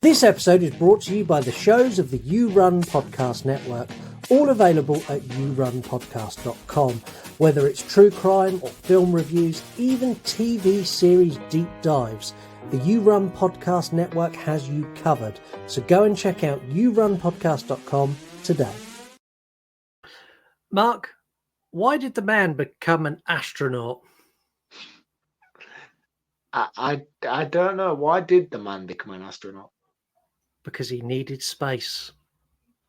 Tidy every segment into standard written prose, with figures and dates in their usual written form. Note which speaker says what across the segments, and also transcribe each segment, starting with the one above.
Speaker 1: This episode is brought to you by the shows of the You Run Podcast Network, all available at yourunpodcast.com. Whether it's true crime or film reviews, even TV series deep dives, the You Run Podcast Network has you covered. So go and check out yourunpodcast.com today. Mark, why did the man become an astronaut?
Speaker 2: I don't know. Why did the man become an astronaut?
Speaker 1: Because he needed space.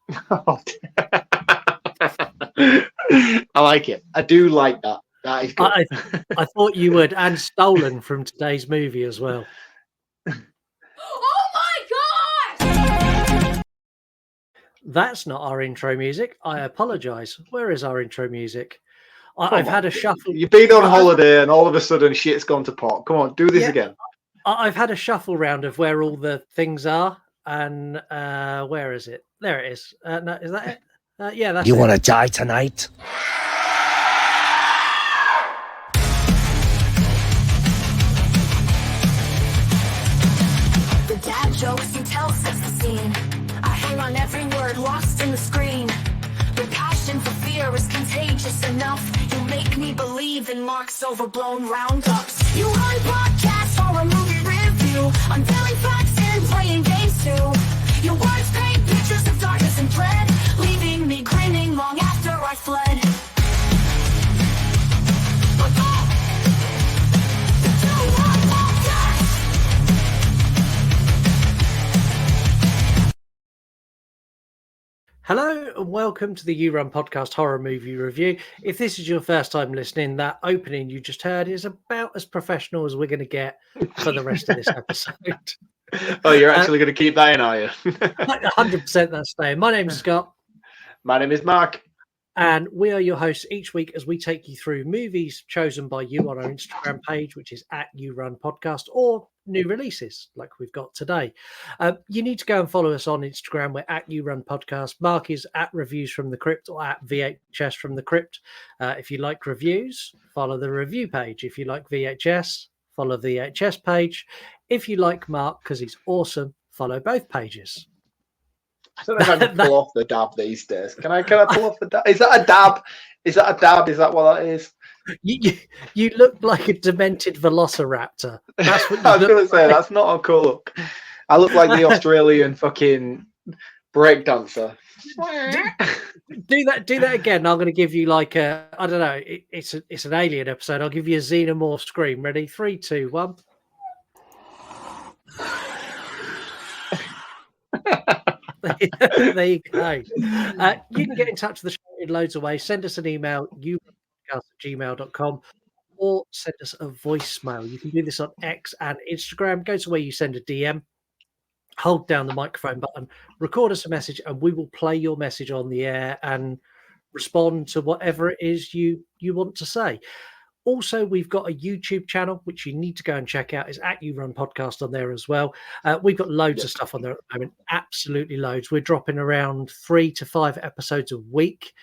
Speaker 2: I like it. I do like that. That is good.
Speaker 1: I thought you would, and stolen from today's movie as well.
Speaker 3: Oh my God!
Speaker 1: That's not our intro music. I apologise. Where is our intro music? I've had a shuffle.
Speaker 2: You've been on holiday and all of a sudden shit's gone to pot. Come on, do this again.
Speaker 1: I've had a shuffle round of where all the things are. And where is it? There it is. No, is that it? Yeah, that's it.
Speaker 4: You want to die tonight?
Speaker 3: The dad jokes he tells sets the scene. I hang on every word lost in the screen. The passion for fear is contagious enough. You make me believe in Mark's overblown roundups. You run podcasts or a movie review, unveiling facts and playing games too. Your words paint pictures of darkness and dread, leaving me grinning long after I fled.
Speaker 1: Hello and welcome to the You Run Podcast Horror Movie Review. If this is your first time listening, that opening you just heard is about as professional as we're going to get for the rest of this episode.
Speaker 2: Oh, you're actually going to keep that in, are you?
Speaker 1: 100% that's staying. My name is Scott.
Speaker 2: My name is Mark.
Speaker 1: And we are your hosts each week as we take you through movies chosen by you on our Instagram page, which is at You Run Podcast, or new releases like we've got today. You need to go and follow us on Instagram. We're at You Run Podcast. Mark is at Reviews from the Crypt or at VHS from the Crypt. If you like reviews, follow the review page. If you like VHS, follow the VHS page. If you like Mark, because he's awesome, follow both pages.
Speaker 2: I don't know if I can pull off the dab these days. Can I pull off the dab? Is that a dab? Is that a dab? Is that what that is?
Speaker 1: You look like a demented velociraptor. That's what
Speaker 2: I was going to say, that's not a cool look. I look like the Australian fucking breakdancer.
Speaker 1: Do that again. I'm going to give you like a, I don't know, it's an Alien episode. I'll give you a xenomorph scream. Ready? 3, 2, 1. There you go. You can get in touch with the show in loads of ways. Send us an email, youpodcast@gmail.com, or send us a voicemail. You can do this on X and Instagram. Go to where you send a DM, hold down the microphone button, record us a message, and we will play your message on the air and respond to whatever it is you want to say. Also, we've got a YouTube channel, which you need to go and check out. It's at You Run Podcast on there as well. We've got loads of stuff on there at the moment, absolutely loads. We're dropping around 3 to 5 episodes a week.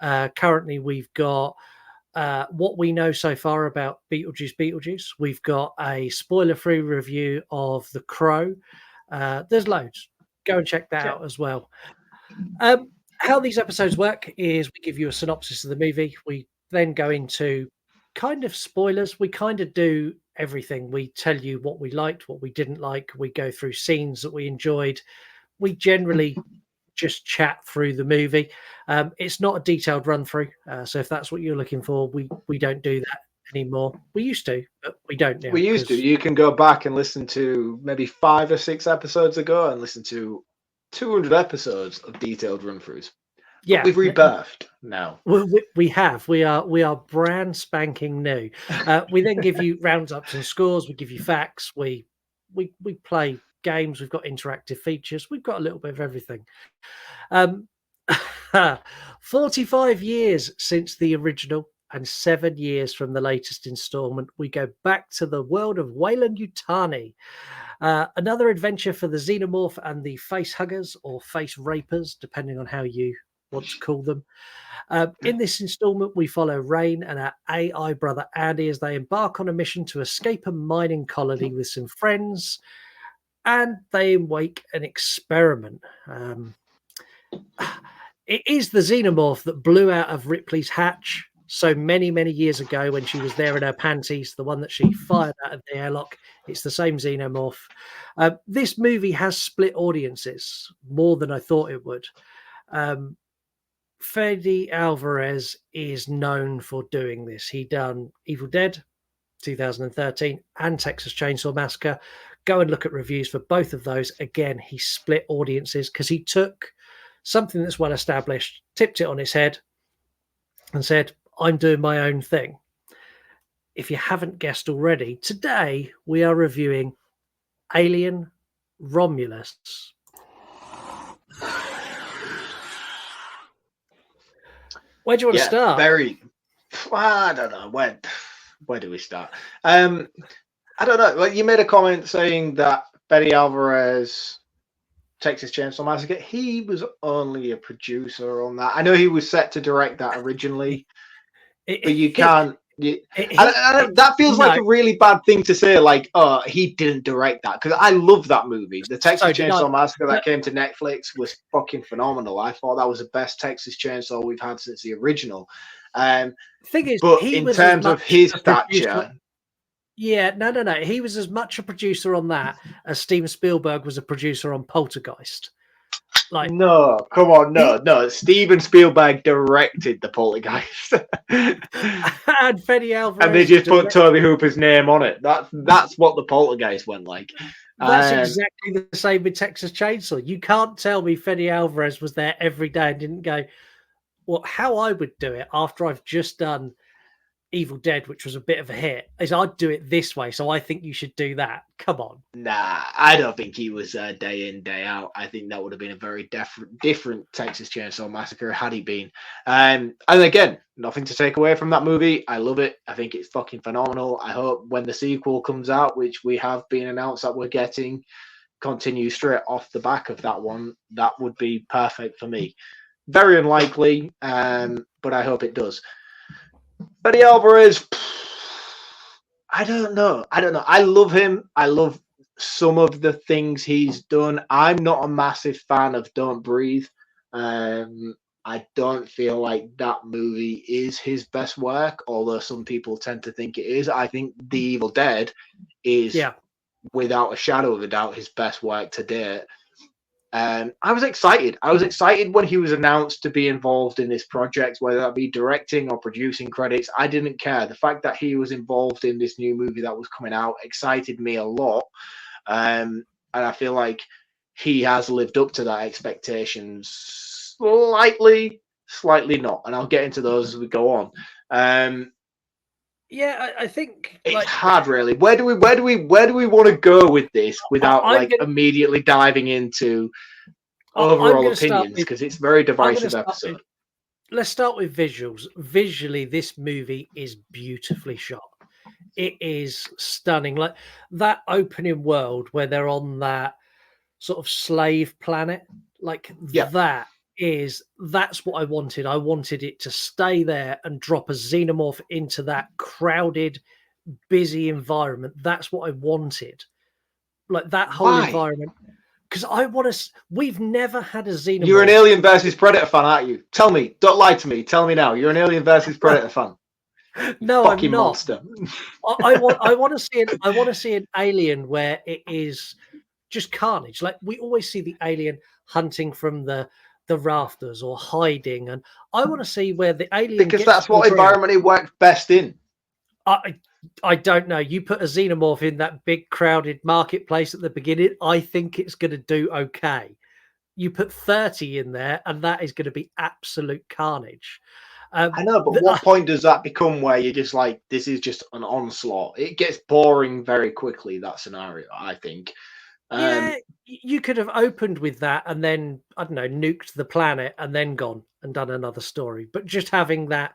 Speaker 1: Currently, we've got what we know so far about Beetlejuice. We've got a spoiler-free review of The Crow. There's loads. Go and check that out as well. How these episodes work is we give you a synopsis of the movie. We then go into kind of spoilers. We kind of do everything. We tell you what we liked, what we didn't like. We go through scenes that we enjoyed. We generally just chat through the movie. It's not a detailed run through. So if that's what you're looking for, we don't do that anymore. We used to, but we don't now.
Speaker 2: We used to. You can go back and listen to maybe 5 or 6 episodes ago and listen to 200 episodes of detailed run throughs. Yeah, we've rebirthed now.
Speaker 1: We have. We are brand spanking new. We then give you roundups and scores. We give you facts. We play games. We've got interactive features. We've got a little bit of everything. 45 years since the original and 7 years from the latest installment, we go back to the world of Weyland-Yutani. Another adventure for the xenomorph and the face huggers or face rapers, depending on how you want to call them. In this installment, we follow Rain and our AI brother Andy as they embark on a mission to escape a mining colony with some friends and they make an experiment. It is the xenomorph that blew out of Ripley's hatch so many, many years ago when she was there in her panties, the one that she fired out of the airlock. It's the same xenomorph. This movie has split audiences more than I thought it would. Fede Alverez is known for doing this. He done Evil Dead 2013 and Texas Chainsaw Massacre. Go and look at reviews for both of those. Again, he split audiences because he took something that's well established, tipped it on its head, and said, I'm doing my own thing. If you haven't guessed already, today we are reviewing Alien Romulus. Where do you want to start?
Speaker 2: I don't know. Where do we start? I don't know. Like, you made a comment saying that Fede Alverez, Texas Chainsaw Massacre, he was only a producer on that. I know he was set to direct that originally, but you can't. That feels like a really bad thing to say. Like, oh, he didn't direct that, because I love that movie. The Texas Chainsaw Massacre that came to Netflix was fucking phenomenal. I thought that was the best Texas Chainsaw we've had since the original.
Speaker 1: Thing is,
Speaker 2: but in terms of his stature.
Speaker 1: Yeah, no. He was as much a producer on that as Steven Spielberg was a producer on Poltergeist. Like,
Speaker 2: no, come on, no. Steven Spielberg directed the Poltergeist,
Speaker 1: and Fede Alvarez,
Speaker 2: and they just put Toby Hooper's name on it. That's what the Poltergeist went like.
Speaker 1: That's exactly the same with Texas Chainsaw. You can't tell me Fede Alvarez was there every day and didn't go, well, how I would do it after I've just done Evil Dead, which was a bit of a hit, is I'd do it this way, so I think you should do that. Come on.
Speaker 2: Nah, I don't think he was day in, day out. I think that would have been a very different Texas Chainsaw Massacre had he been. And again, nothing to take away from that movie. I love it. I think it's fucking phenomenal. I hope when the sequel comes out, which we have been announced that we're getting, continue straight off the back of that one. That would be perfect for me. Very unlikely, but I hope it does. Fede Alvarez, I don't know. I love him. I love some of the things he's done. I'm not a massive fan of Don't Breathe. I don't feel like that movie is his best work, although some people tend to think it is. I think The Evil Dead is, without a shadow of a doubt, his best work to date. I was excited. I was excited when he was announced to be involved in this project, whether that be directing or producing credits. I didn't care. The fact that he was involved in this new movie that was coming out excited me a lot. And I feel like he has lived up to that expectation slightly not. And I'll get into those as we go on.
Speaker 1: Yeah, I think
Speaker 2: it's hard, really. Where do we want to go with this without immediately diving into overall opinions, because it's a very divisive episode.
Speaker 1: Let's start with visuals. Visually, this movie is beautifully shot. It is stunning. Like that opening world where they're on that sort of slave planet, that's what I wanted. I wanted it to stay there and drop a xenomorph into that crowded, busy environment. That's what I wanted. Like that whole environment. Because we've never had a xenomorph.
Speaker 2: You're an Alien versus Predator fan, aren't you? Tell me. Don't lie to me. Tell me now. You're an Alien versus Predator fan.
Speaker 1: No,
Speaker 2: fucking
Speaker 1: I'm not.
Speaker 2: Monster.
Speaker 1: I want to see an Alien where it is just carnage. Like we always see the Alien hunting from the rafters or hiding, and I want to see where the Alien,
Speaker 2: because that's what environment it works best in.
Speaker 1: I don't know. You put a xenomorph in that big crowded marketplace at the beginning, I think it's going to do okay. You put 30 in there, and that is going to be absolute carnage.
Speaker 2: I know, but what point does that become where you're just like, this is just an onslaught? It gets boring very quickly, that scenario, I think.
Speaker 1: Yeah, you could have opened with that and then, I don't know, nuked the planet and then gone and done another story. But just having that,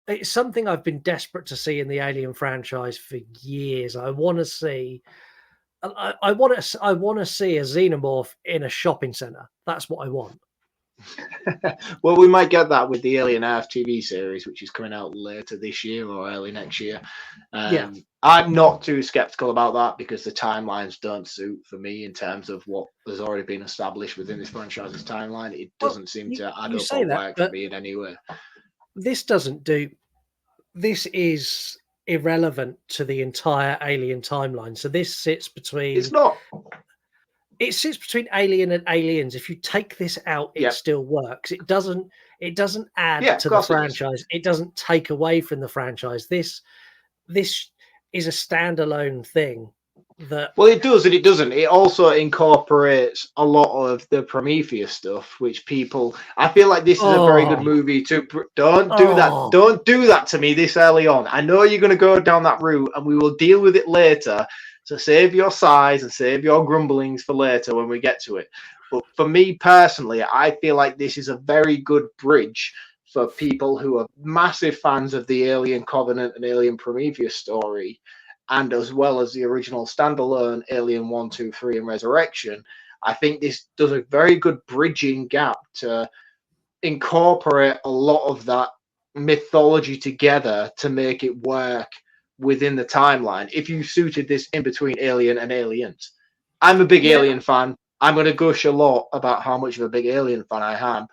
Speaker 1: it's something I've been desperate to see in the Alien franchise for years. I want to see, I want to see a xenomorph in a shopping center. That's what I want.
Speaker 2: Well, we might get that with the Alien Earth TV series, which is coming out later this year or early next year.
Speaker 1: Yeah.
Speaker 2: I'm not too skeptical about that because the timelines don't suit for me in terms of what has already been established within this franchise's timeline. It
Speaker 1: Well,
Speaker 2: doesn't seem to add
Speaker 1: you
Speaker 2: up
Speaker 1: say
Speaker 2: or
Speaker 1: that,
Speaker 2: work for
Speaker 1: but
Speaker 2: me in any way.
Speaker 1: this doesn't do. This is irrelevant to the entire Alien timeline. So this sits between.
Speaker 2: It's not.
Speaker 1: It sits between Alien and Aliens. If you take this out, it
Speaker 2: Yeah.
Speaker 1: still works. It doesn't add
Speaker 2: Yeah, of
Speaker 1: to the
Speaker 2: course it does.
Speaker 1: franchise. It doesn't take away from the franchise. This is a standalone thing that
Speaker 2: Well, it does and it doesn't. It also incorporates a lot of the Prometheus stuff, which people. I feel like this is a very good movie to. Don't do that. Don't do that to me this early on. I know you're going to go down that route, and we will deal with it later. So save your sighs and save your grumblings for later when we get to it. But for me personally, I feel like this is a very good bridge for people who are massive fans of the Alien Covenant and Alien Prometheus story, and as well as the original standalone Alien 1, 2, 3 and Resurrection. I think this does a very good bridging gap to incorporate a lot of that mythology together to make it work within the timeline. If you suited this in between Alien and Aliens, I'm a big Alien fan. I'm going to gush a lot about how much of a big Alien fan I am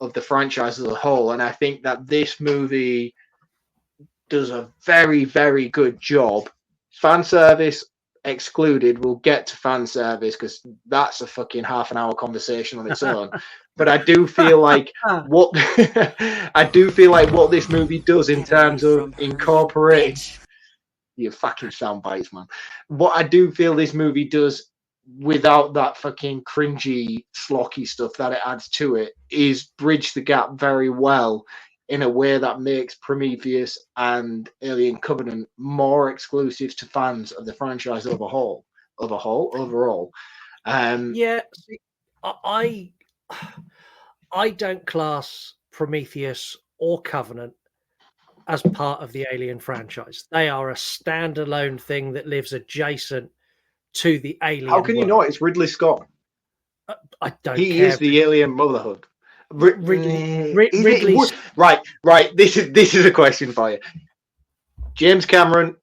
Speaker 2: of the franchise as a whole. And I think that this movie does a very, very good job. Fan service excluded. We'll get to fan service because that's a fucking half an hour conversation on its own. But I do feel like what this movie does in terms of incorporating your fucking sound bites, man. What I do feel this movie does without that fucking cringy, slocky stuff that it adds to it is bridge the gap very well in a way that makes Prometheus and Alien Covenant more exclusive to fans of the franchise overall.
Speaker 1: Yeah, see, I don't class Prometheus or Covenant as part of the Alien franchise. They are a standalone thing that lives adjacent to the Alien.
Speaker 2: How can you know it? It's Ridley Scott.
Speaker 1: I don't
Speaker 2: He
Speaker 1: care.
Speaker 2: is the Alien Motherhood.
Speaker 1: Ridley.
Speaker 2: Right. This is a question for you. James Cameron,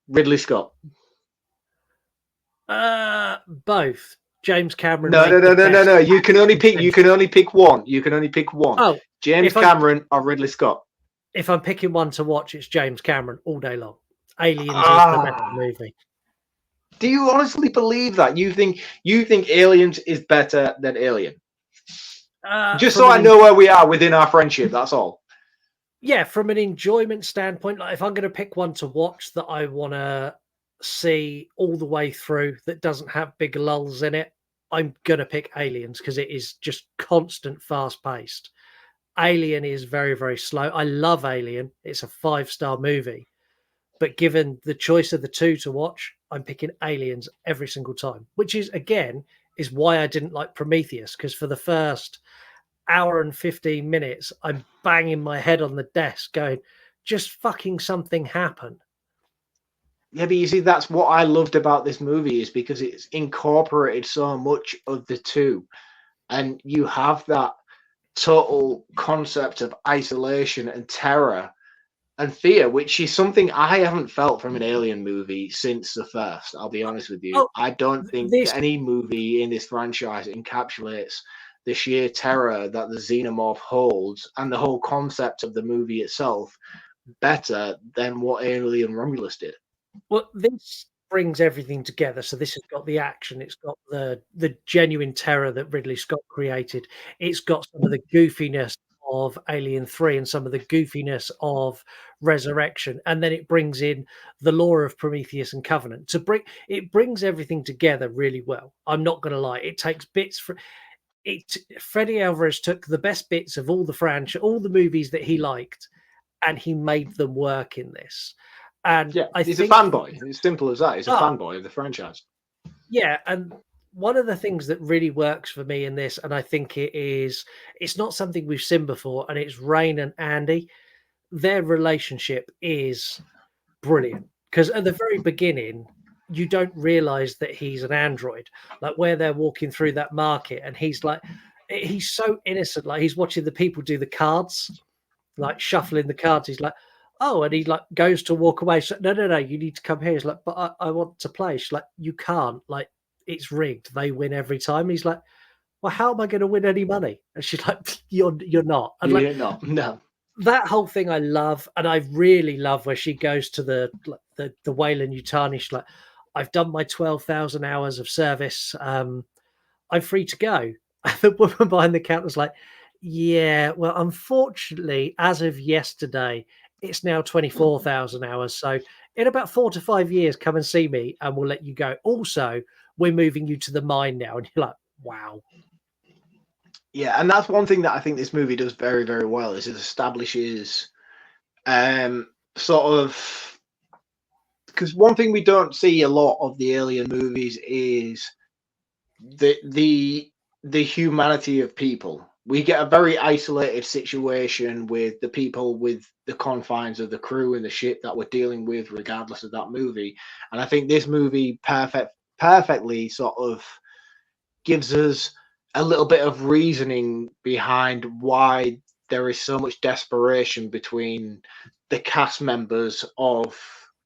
Speaker 2: Ridley Scott.
Speaker 1: Both. James Cameron.
Speaker 2: No. You can only pick one.
Speaker 1: Oh,
Speaker 2: James Cameron or Ridley Scott.
Speaker 1: If I'm picking one to watch, it's James Cameron all day long. Aliens is the better movie.
Speaker 2: Do you honestly believe that? You think Aliens is better than Alien? Just so I know where we are within our friendship, that's all.
Speaker 1: Yeah, from an enjoyment standpoint, like if I'm going to pick one to watch that I want to see all the way through that doesn't have big lulls in it, I'm going to pick Aliens because it is just constant, fast-paced. Alien is very, very slow. I love Alien. It's a 5-star movie. But given the choice of the two to watch, I'm picking Aliens every single time, which is, again, is why I didn't like Prometheus, because for the first hour and 15 minutes, I'm banging my head on the desk going, just fucking something happen.
Speaker 2: Yeah, but you see, that's what I loved about this movie is because it's incorporated so much of the two. And you have that total concept of isolation and terror and fear, which is something I haven't felt from an Alien movie since the first. I'll be honest with you. I don't think any movie in this franchise encapsulates the sheer terror that the xenomorph holds and the whole concept of the movie itself better than what Alien Romulus did.
Speaker 1: Well, this brings everything together. So this has got the action, it's got the genuine terror that Ridley Scott created, it's got some of the goofiness of Alien 3 and some of the goofiness of Resurrection, and then it brings in the lore of Prometheus and Covenant. It brings everything together really well. I'm not going to lie, it takes bits from it. Fede Alverez took the best bits of all the movies that he liked, and he made them work in this. And
Speaker 2: yeah, he's a fanboy. It's simple as that. He's a fanboy of the franchise.
Speaker 1: Yeah, and one of the things that really works for me in this, and I think it's not something we've seen before, and it's Rain and Andy. Their relationship is brilliant because at the very beginning, you don't realize that he's an android. Like where they're walking through that market, and he's like, he's so innocent. Like he's watching the people do the cards, like shuffling the cards. He's like, oh, and he like goes to walk away. So no, you need to come here. He's like, but I want to play. She's like, you can't. Like it's rigged. They win every time. He's like, well, how am I going to win any money? And she's like, you're not. And like,
Speaker 2: no.
Speaker 1: That whole thing I love, and I really love where she goes to the Wayland Yutani. She's like, I've done my 12,000 hours of service. I'm free to go. And the woman behind the counter's like, yeah, well, unfortunately, as of yesterday, it's now 24,000 hours. So in about 4 to 5 years, come and see me and we'll let you go. Also, we're moving you to the mine now. And you're like, wow.
Speaker 2: Yeah, and that's one thing that I think this movie does very, very well is it establishes sort of, because one thing we don't see a lot of the Alien movies is the humanity of people. We get a very isolated situation with the people with the confines of the crew and the ship that we're dealing with, regardless of that movie. And I think this movie perfectly sort of gives us a little bit of reasoning behind why there is so much desperation between the cast members of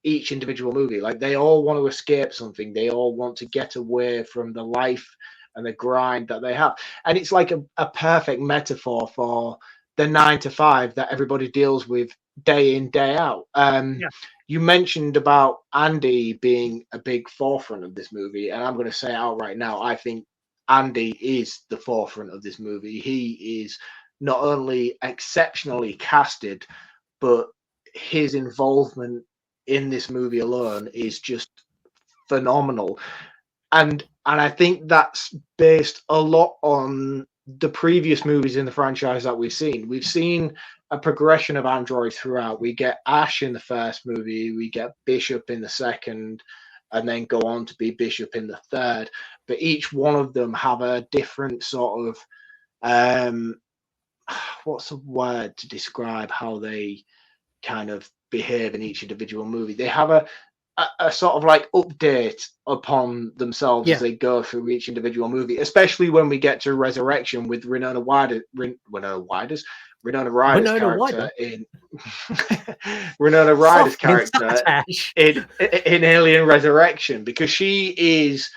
Speaker 2: each individual movie. Like they all want to escape something. They all want to get away from the life and the grind that they have. And it's like a perfect metaphor for the 9 to 5 that everybody deals with day in, day out. You mentioned about Andy being a big forefront of this movie, and I'm going to say it out right now. I think Andy is the forefront of this movie. He is not only exceptionally casted, but his involvement in this movie alone is just phenomenal. And I think that's based a lot on the previous movies in the franchise that we've seen. We've seen a progression of androids throughout. We get Ash in the first movie, we get Bishop in the second, and then go on to be Bishop in the third. But each one of them have a different sort of what's a word to describe how they kind of behave in each individual movie. They have a sort of like update upon themselves as they go through each individual movie, especially when we get to Resurrection with Winona Ryder's character in Winona Ryder's character in Alien Resurrection, because she's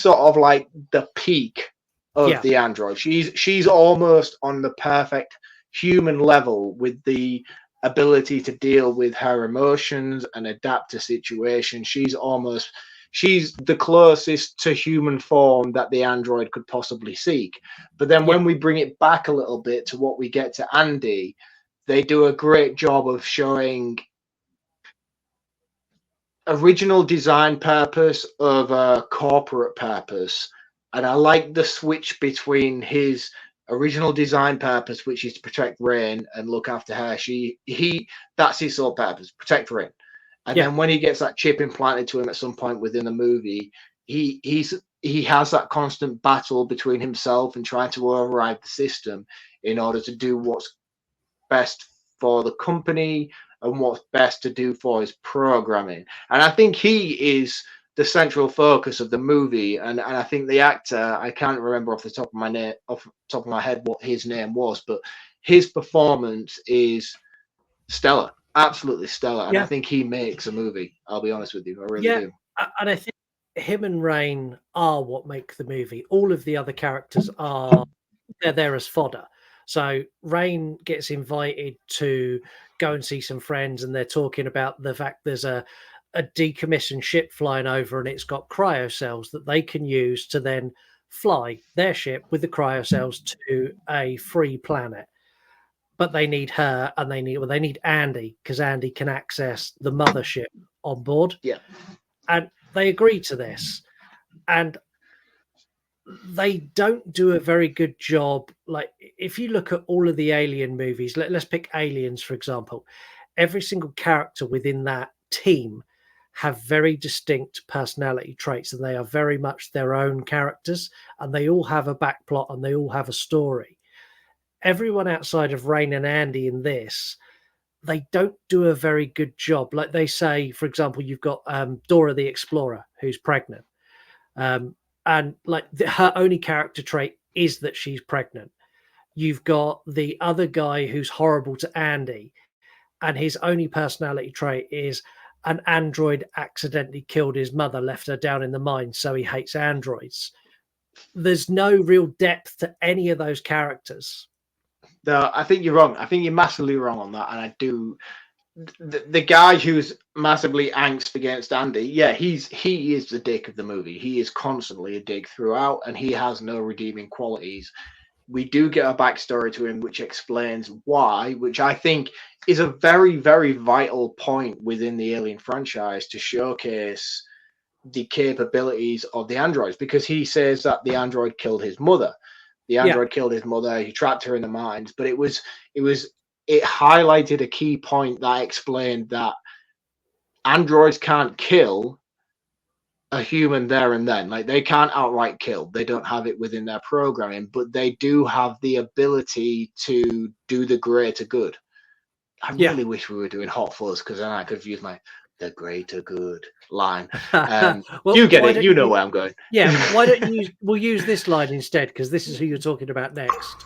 Speaker 2: sort of like the peak of the android. She's almost on the perfect human level with the ability to deal with her emotions and adapt to situations. She's the closest to human form that the android could possibly seek. But then when we bring it back a little bit to what we get to Andy, they do a great job of showing original design purpose over corporate purpose. And I like the switch between his original design purpose, which is to protect Rain and look after her. That's his sole purpose, protect Rain. And then when he gets that chip implanted to him at some point within the movie, he has that constant battle between himself and trying to override the system in order to do what's best for the company and what's best to do for his programming. And I think he is the central focus of the movie, and I think the actor, I can't remember off the top of my head what his name was, but his performance is stellar, absolutely stellar, and I think he makes a movie. I'll be honest with you, I really do.
Speaker 1: And I think him and Rain are what make the movie. All of the other characters they're there as fodder. So Rain gets invited to go and see some friends, and they're talking about the fact there's a decommissioned ship flying over, and it's got cryo cells that they can use to then fly their ship with the cryo cells to a free planet. But they need her, and they need Andy, because Andy can access the mothership on board.
Speaker 2: Yeah.
Speaker 1: And they agree to this. And they don't do a very good job. Like, if you look at all of the Alien movies, let's pick Aliens, for example. Every single character within that team have very distinct personality traits, and they are very much their own characters, and they all have a back plot and they all have a story. Everyone outside of Rain and Andy in this, they don't do a very good job. Like they say, for example, you've got Dora the Explorer, who's pregnant. And like her only character trait is that she's pregnant. You've got the other guy who's horrible to Andy, and his only personality trait is an android accidentally killed his mother, left her down in the mine, so he hates androids. There's no real depth to any of those characters.
Speaker 2: No, I think you're wrong. I think you're massively wrong on that. And I do. The guy who's massively angst against Andy, yeah, he is the dick of the movie. He is constantly a dick throughout, and he has no redeeming qualities. We do get a backstory to him which explains why, which I think is a very, very vital point within the Alien franchise to showcase the capabilities of the androids, because he says that the android killed his mother. The android killed his mother. He trapped her in the mines, but it highlighted a key point that explained that androids can't kill a human there and then. Like, they can't outright kill. They don't have it within their programming, but they do have the ability to do the greater good. I really wish we were doing Hot Fuzz, because then I could use my the greater good line.
Speaker 1: Well,
Speaker 2: you get it. You know where I'm going.
Speaker 1: Yeah. Why don't you? We'll use this line instead, because this is who you're talking about next.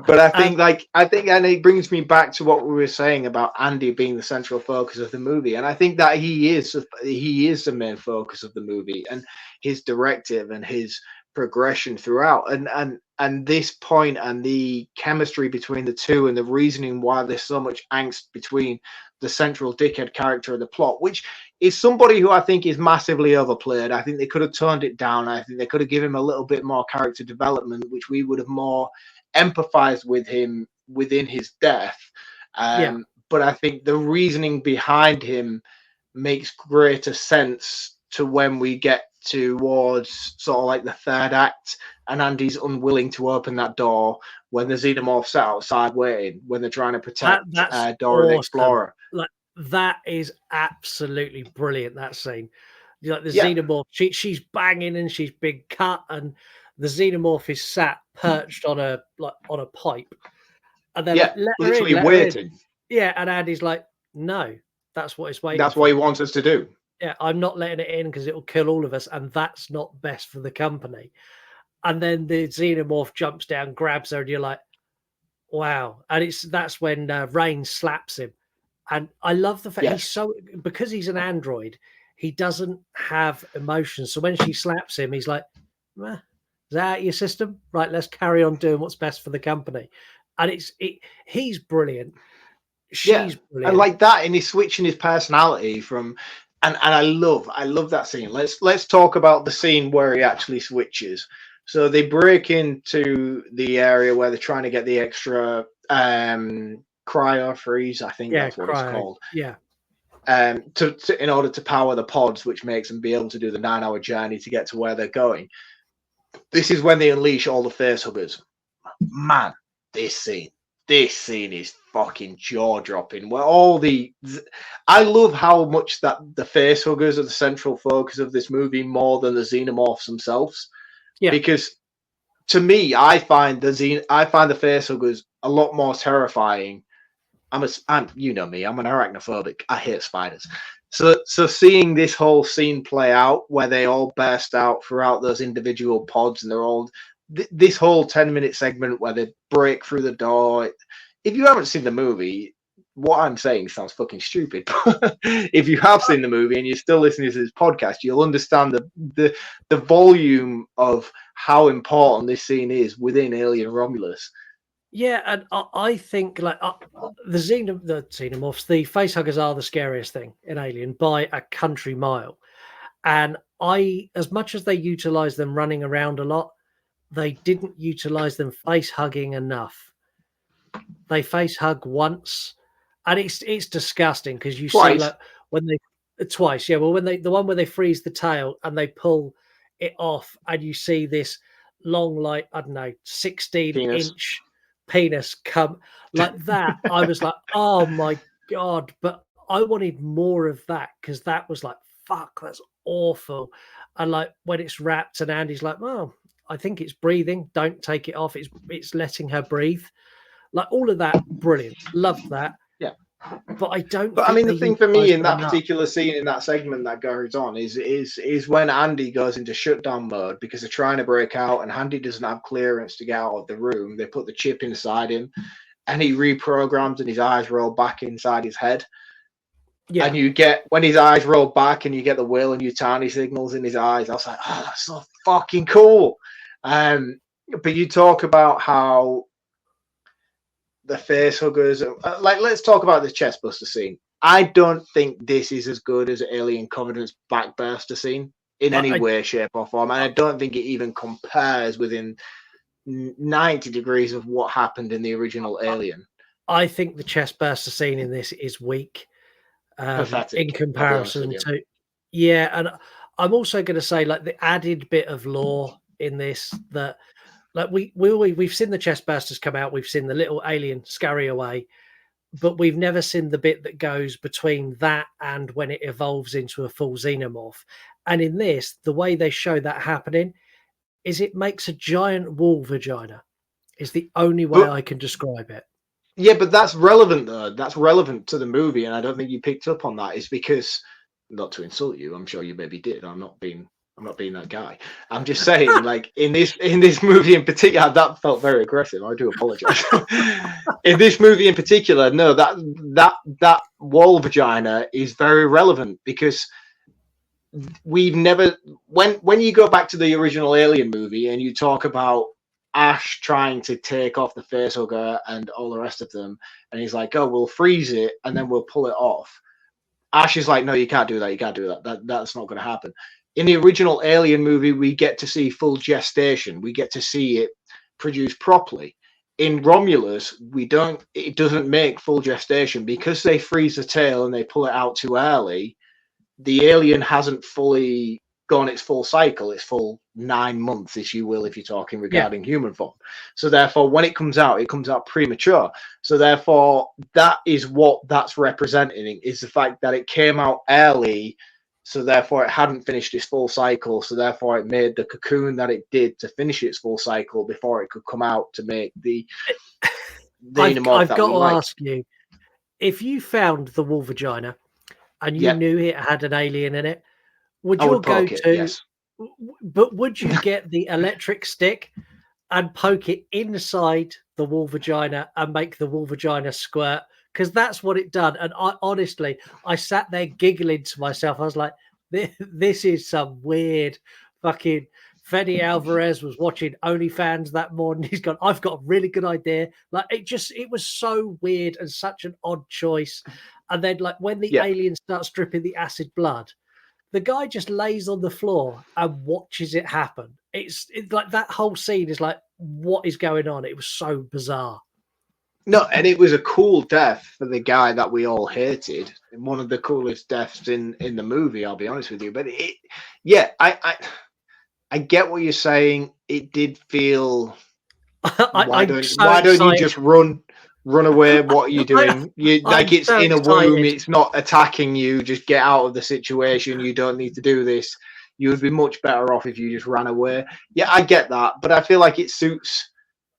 Speaker 2: But I think, and it brings me back to what we were saying about Andy being the central focus of the movie, and I think that he is the main focus of the movie, and his directive and his progression throughout, and this point and the chemistry between the two, and the reasoning why there's so much angst between the central dickhead character of the plot, which is somebody who I think is massively overplayed. I think they could have toned it down. I think they could have given him a little bit more character development, which we would have more empathized with him within his death. But I think the reasoning behind him makes greater sense to when we get towards sort of like the third act, and Andy's unwilling to open that door when the xenomorphs are outside waiting, when they're trying to protect Dora the Explorer.
Speaker 1: Like, that is absolutely brilliant, that scene. Like, the xenomorph, she's banging and she's been cut, and the xenomorph is sat perched on a pipe, and then
Speaker 2: literally waiting.
Speaker 1: Yeah, and Andy's like, no, that's what it's waiting.
Speaker 2: That's what he wants us to do.
Speaker 1: Yeah, I'm not letting it in because it will kill all of us, and that's not best for the company. And then the xenomorph jumps down, grabs her, and you're like, wow. And that's when Rain slaps him. And I love the fact because he's an android, he doesn't have emotions. So when she slaps him, he's like, is that out of your system? Right, let's carry on doing what's best for the company. And he's brilliant. She's brilliant.
Speaker 2: And like that, and he's switching his personality from, and I love that scene. Let's talk about the scene where he actually switches. So they break into the area where they're trying to get the extra cryo freeze, I think that's what it's called.
Speaker 1: Yeah.
Speaker 2: To in order to power the pods, which makes them be able to do the 9-hour journey to get to where they're going. This is when they unleash all the face huggers. Man, this scene is fucking jaw dropping. Where I love how much that the face huggers are the central focus of this movie more than the xenomorphs themselves. Yeah. Because to me, I find the face huggers a lot more terrifying. You know me, I'm an arachnophobic. I hate spiders. So seeing this whole scene play out where they all burst out throughout those individual pods, and they're all this whole 10-minute segment where they break through the door. If you haven't seen the movie, what I'm saying sounds fucking stupid. If you have seen the movie and you're still listening to this podcast, you'll understand the volume of how important this scene is within Alien Romulus.
Speaker 1: Yeah, and I think like the xenomorphs, the facehuggers are the scariest thing in Alien by a country mile. And as much as they utilize them running around a lot, they didn't utilize them face hugging enough. They face hug once, and it's disgusting because you see like when they twice, yeah. Well, when the one where they freeze the tail and they pull it off, and you see this long, like I don't know, 16-inch penis come like that. I was like, oh my god! But I wanted more of that because that was like, fuck, that's awful. And like when it's wrapped, and Andy's like, well, I think it's breathing. Don't take it off. It's letting her breathe. Like all of that, brilliant. Loved that.
Speaker 2: Yeah.
Speaker 1: But I don't.
Speaker 2: But I
Speaker 1: think
Speaker 2: mean, the
Speaker 1: they
Speaker 2: thing for me
Speaker 1: utilised
Speaker 2: in
Speaker 1: them
Speaker 2: that
Speaker 1: enough.
Speaker 2: particular scene, in that segment that goes on, is when Andy goes into shutdown mode because they're trying to break out, and Andy doesn't have clearance to get out of the room. They put the chip inside him, and he reprograms, and his eyes roll back inside his head.
Speaker 1: Yeah,
Speaker 2: And you get, when his eyes roll back, and you get the Will and Yutani signals in his eyes. I was like, oh, that's so fucking cool. But you talk about how the face huggers, like, let's talk about the chestbuster scene. I don't think this is as good as Alien Covenant's backburster scene in any way, shape, or form. And I don't think it even compares within 90 degrees of what happened in the original Alien.
Speaker 1: I think the chestburster scene in this is weak
Speaker 2: Pathetic,
Speaker 1: in comparison to. Yeah, and I'm also going to say, like, the added bit of lore in this, that like we've seen the chestbursters come out, we've seen the little alien scurry away, but we've never seen the bit that goes between that and when it evolves into a full xenomorph. And in this, the way they show that happening is it makes a giant wall vagina. Is the only way I can describe it.
Speaker 2: Yeah, but that's relevant though. That's relevant to the movie, and I don't think you picked up on that. Is because, not to insult you, I'm sure you maybe did. I'm not being that guy. I'm just saying, like, in this movie in particular, that felt very aggressive. I do apologize. In this movie in particular, no, that wall vagina is very relevant because we've never, when you go back to the original Alien movie and you talk about Ash trying to take off the facehugger and all the rest of them, and he's like, oh, we'll freeze it and then we'll pull it off. Ash is like, no, you can't do that. You can't do that. That's not going to happen. In the original Alien movie, we get to see full gestation. We get to see it produced properly. In Romulus, we don't. It doesn't make full gestation because they freeze the tail and they pull it out too early. The alien hasn't fully gone its full cycle, its full 9 months, if you will, if you're talking regarding human form. So therefore, when it comes out premature. So therefore, that is what that's representing, is the fact that it came out early. So therefore, it hadn't finished its full cycle. So therefore, it made the cocoon that it did to finish its full cycle before it could come out to make the
Speaker 1: I've got to ask you, if you found the wall vagina and you knew it had an alien in it, would you go to?
Speaker 2: Yes.
Speaker 1: But would you get the electric stick and poke it inside the wall vagina and make the wall vagina squirt? Because that's what it done. And I honestly, I sat there giggling to myself. I was like, this is some weird fucking. Fede Alverez was watching OnlyFans that morning. He's gone, I've got a really good idea. Like, it was so weird and such an odd choice. And then, like, when the alien starts dripping the acid blood, the guy just lays on the floor and watches it happen. It's like that whole scene is like, what is going on? It was so bizarre.
Speaker 2: No, and it was a cool death for the guy that we all hated. One of the coolest deaths in the movie, I'll be honest with you. But I get what you're saying. It did feel. Why don't you just run away? What are you doing? It's in a womb. It's not attacking you. Just get out of the situation. You don't need to do this. You would be much better off if you just ran away. Yeah, I get that, but I feel like it suits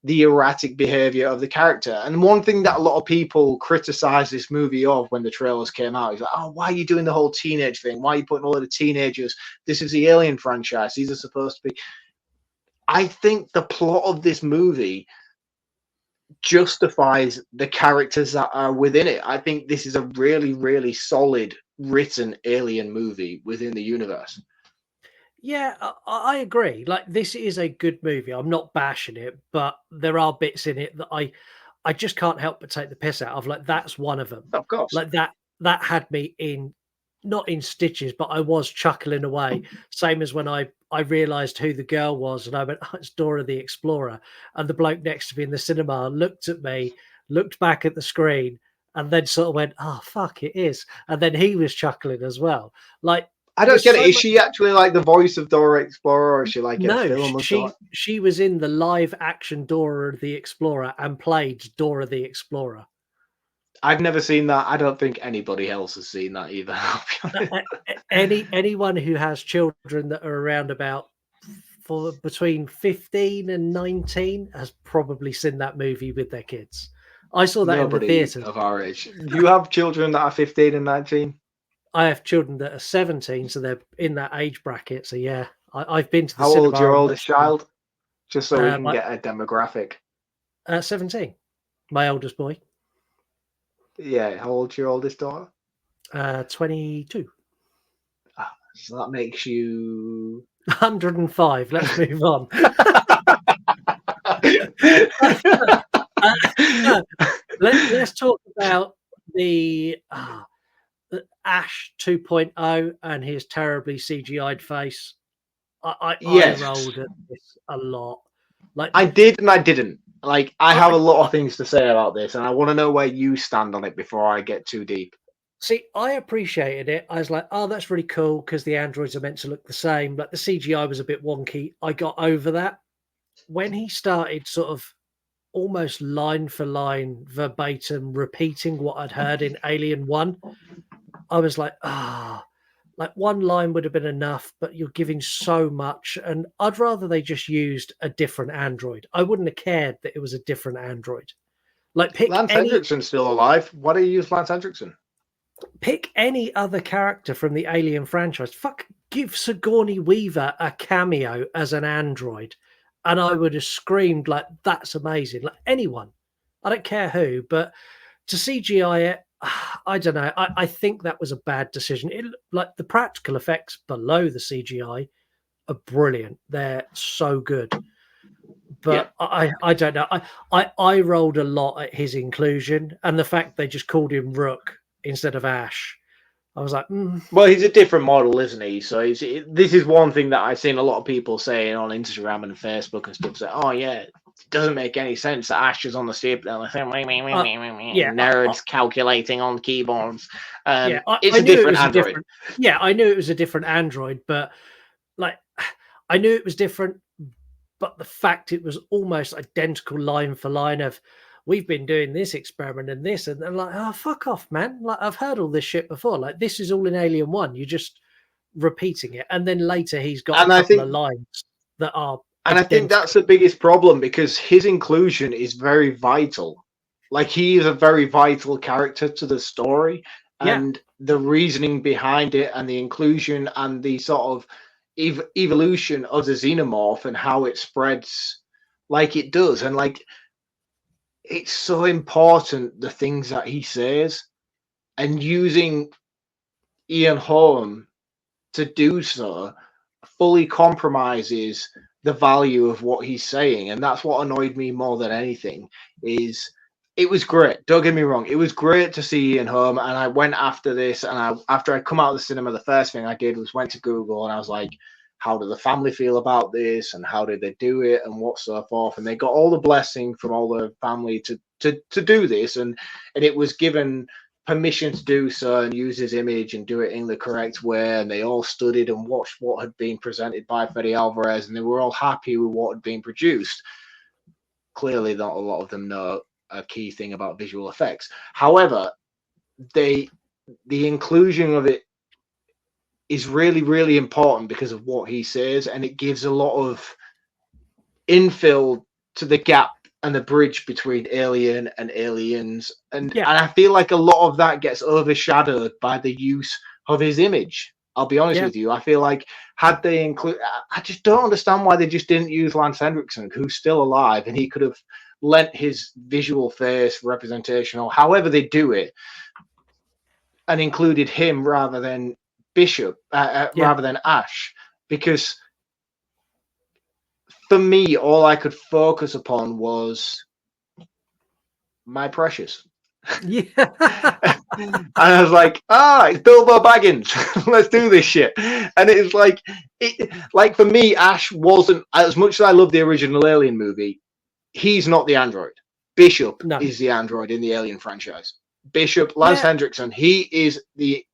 Speaker 2: the erratic behavior of the character. And one thing that a lot of people criticize this movie of when the trailers came out is like, oh, why are you doing the whole teenage thing? Why are you putting all of the teenagers? This is the Alien franchise. These are supposed to be. I think the plot of this movie justifies the characters that are within it. I think this is a really, really solid written Alien movie within the universe.
Speaker 1: Yeah, I agree. Like, this is a good movie. I'm not bashing it, but there are bits in it that I just can't help but take the piss out of. Like, that's one of them.
Speaker 2: Of course.
Speaker 1: Like, that had me in, not in stitches, but I was chuckling away. Same as when I realized who the girl was, and I went, oh, it's Dora the Explorer. And the bloke next to me in the cinema looked at me, looked back at the screen, and then sort of went, oh, fuck, it is. And then he was chuckling as well. Like,
Speaker 2: I don't get it. Is she actually like the voice of Dora Explorer, or is she like in a film?
Speaker 1: She was in the live action Dora the Explorer and played Dora the Explorer.
Speaker 2: I've never seen that. I don't think anybody else has seen that either.
Speaker 1: Anyone who has children that are around about between 15 and 19 has probably seen that movie with their kids. I saw that in the
Speaker 2: Nobody
Speaker 1: theatre.
Speaker 2: of our age. You have children that are 15 and 19?
Speaker 1: I have children that are 17, so they're in that age bracket. So yeah, I've been to the
Speaker 2: How old's
Speaker 1: cinema.
Speaker 2: your
Speaker 1: And
Speaker 2: oldest child? Just so we can
Speaker 1: my
Speaker 2: get a demographic.
Speaker 1: 17, my oldest boy.
Speaker 2: Yeah, how old's your oldest daughter?
Speaker 1: 22.
Speaker 2: So that makes you
Speaker 1: 105. Let's move on. Let's talk about the Ash 2.0 and his terribly CGI'd face.
Speaker 2: Yes.
Speaker 1: I rolled at this a lot. Like
Speaker 2: I did and I didn't. Like I have a lot of things to say about this, and I want to know where you stand on it before I get too deep.
Speaker 1: See, I appreciated it. I was like, oh, that's really cool because the androids are meant to look the same. But the CGI was a bit wonky. I got over that. When he started sort of almost line for line, verbatim, repeating what I'd heard in Alien 1, I was like, like one line would have been enough, but you're giving so much. And I'd rather they just used a different android. I wouldn't have cared that it was a different android. Like pick
Speaker 2: Lance Hendrickson's still alive. Why do you use Lance Hendrickson?
Speaker 1: Pick any other character from the Alien franchise. Give Sigourney Weaver a cameo as an android, and I would have screamed like, "That's amazing!" Like anyone, I don't care who, but to CGI it, I don't know. I think that was a bad decision. Like the practical effects below the CGI are brilliant. They're so good. But yeah. I don't know. I rolled a lot at his inclusion and the fact they just called him Rook instead of Ash. I was like,
Speaker 2: Well, he's a different model, isn't he? So this is one thing that I've seen a lot of people saying on Instagram and Facebook and stuff. Say, oh yeah, it doesn't make any sense that Ash is on the ship. Nerds calculating on keyboards. It's a different android.
Speaker 1: I knew it was a different android, but like I knew it was different. But the fact it was almost identical line for line of, we've been doing this experiment and this, and like, oh, fuck off, man. Like, I've heard all this shit before. Like, this is all in Alien 1. You're just repeating it. And then later he's got a couple of lines that are
Speaker 2: And identical. I think that's the biggest problem because his inclusion is very vital. Like, he is a very vital character to the story. And the reasoning behind it and the inclusion and the sort of evolution of the xenomorph and how it spreads like it does. And, like, it's so important, the things that he says, and using Ian Holm to do so fully compromises the value of what he's saying. And that's what annoyed me more than anything. Is it was great, don't get me wrong, it was great to see Ian Holm, and I went after this, and after I come out of the cinema, the first thing I did was went to Google and I was like, how do the family feel about this, and how did they do it, and what so forth. And they got all the blessing from all the family to do this, and it was given permission to do so and use his image and do it in the correct way. And they all studied and watched what had been presented by Fede Alverez, and they were all happy with what had been produced. Clearly, not a lot of them know a key thing about visual effects. However, the inclusion of it is really, really important because of what he says, and it gives a lot of infill to the gap and the bridge between Alien and Aliens. And I feel like a lot of that gets overshadowed by the use of his image. I'll be honest with you. I feel like had they include, I just don't understand why they just didn't use Lance Hendrickson, who's still alive, and he could have lent his visual face representation or however they do it and included him rather than Bishop, rather than Ash, because for me, all I could focus upon was my precious.
Speaker 1: Yeah.
Speaker 2: And I was like, it's Bilbo Baggins. Let's do this shit. And it's like for me, Ash wasn't, as much as I love the original Alien movie, he's not the android. Bishop is the android in the Alien franchise. Bishop, Lance Hendrickson, he is the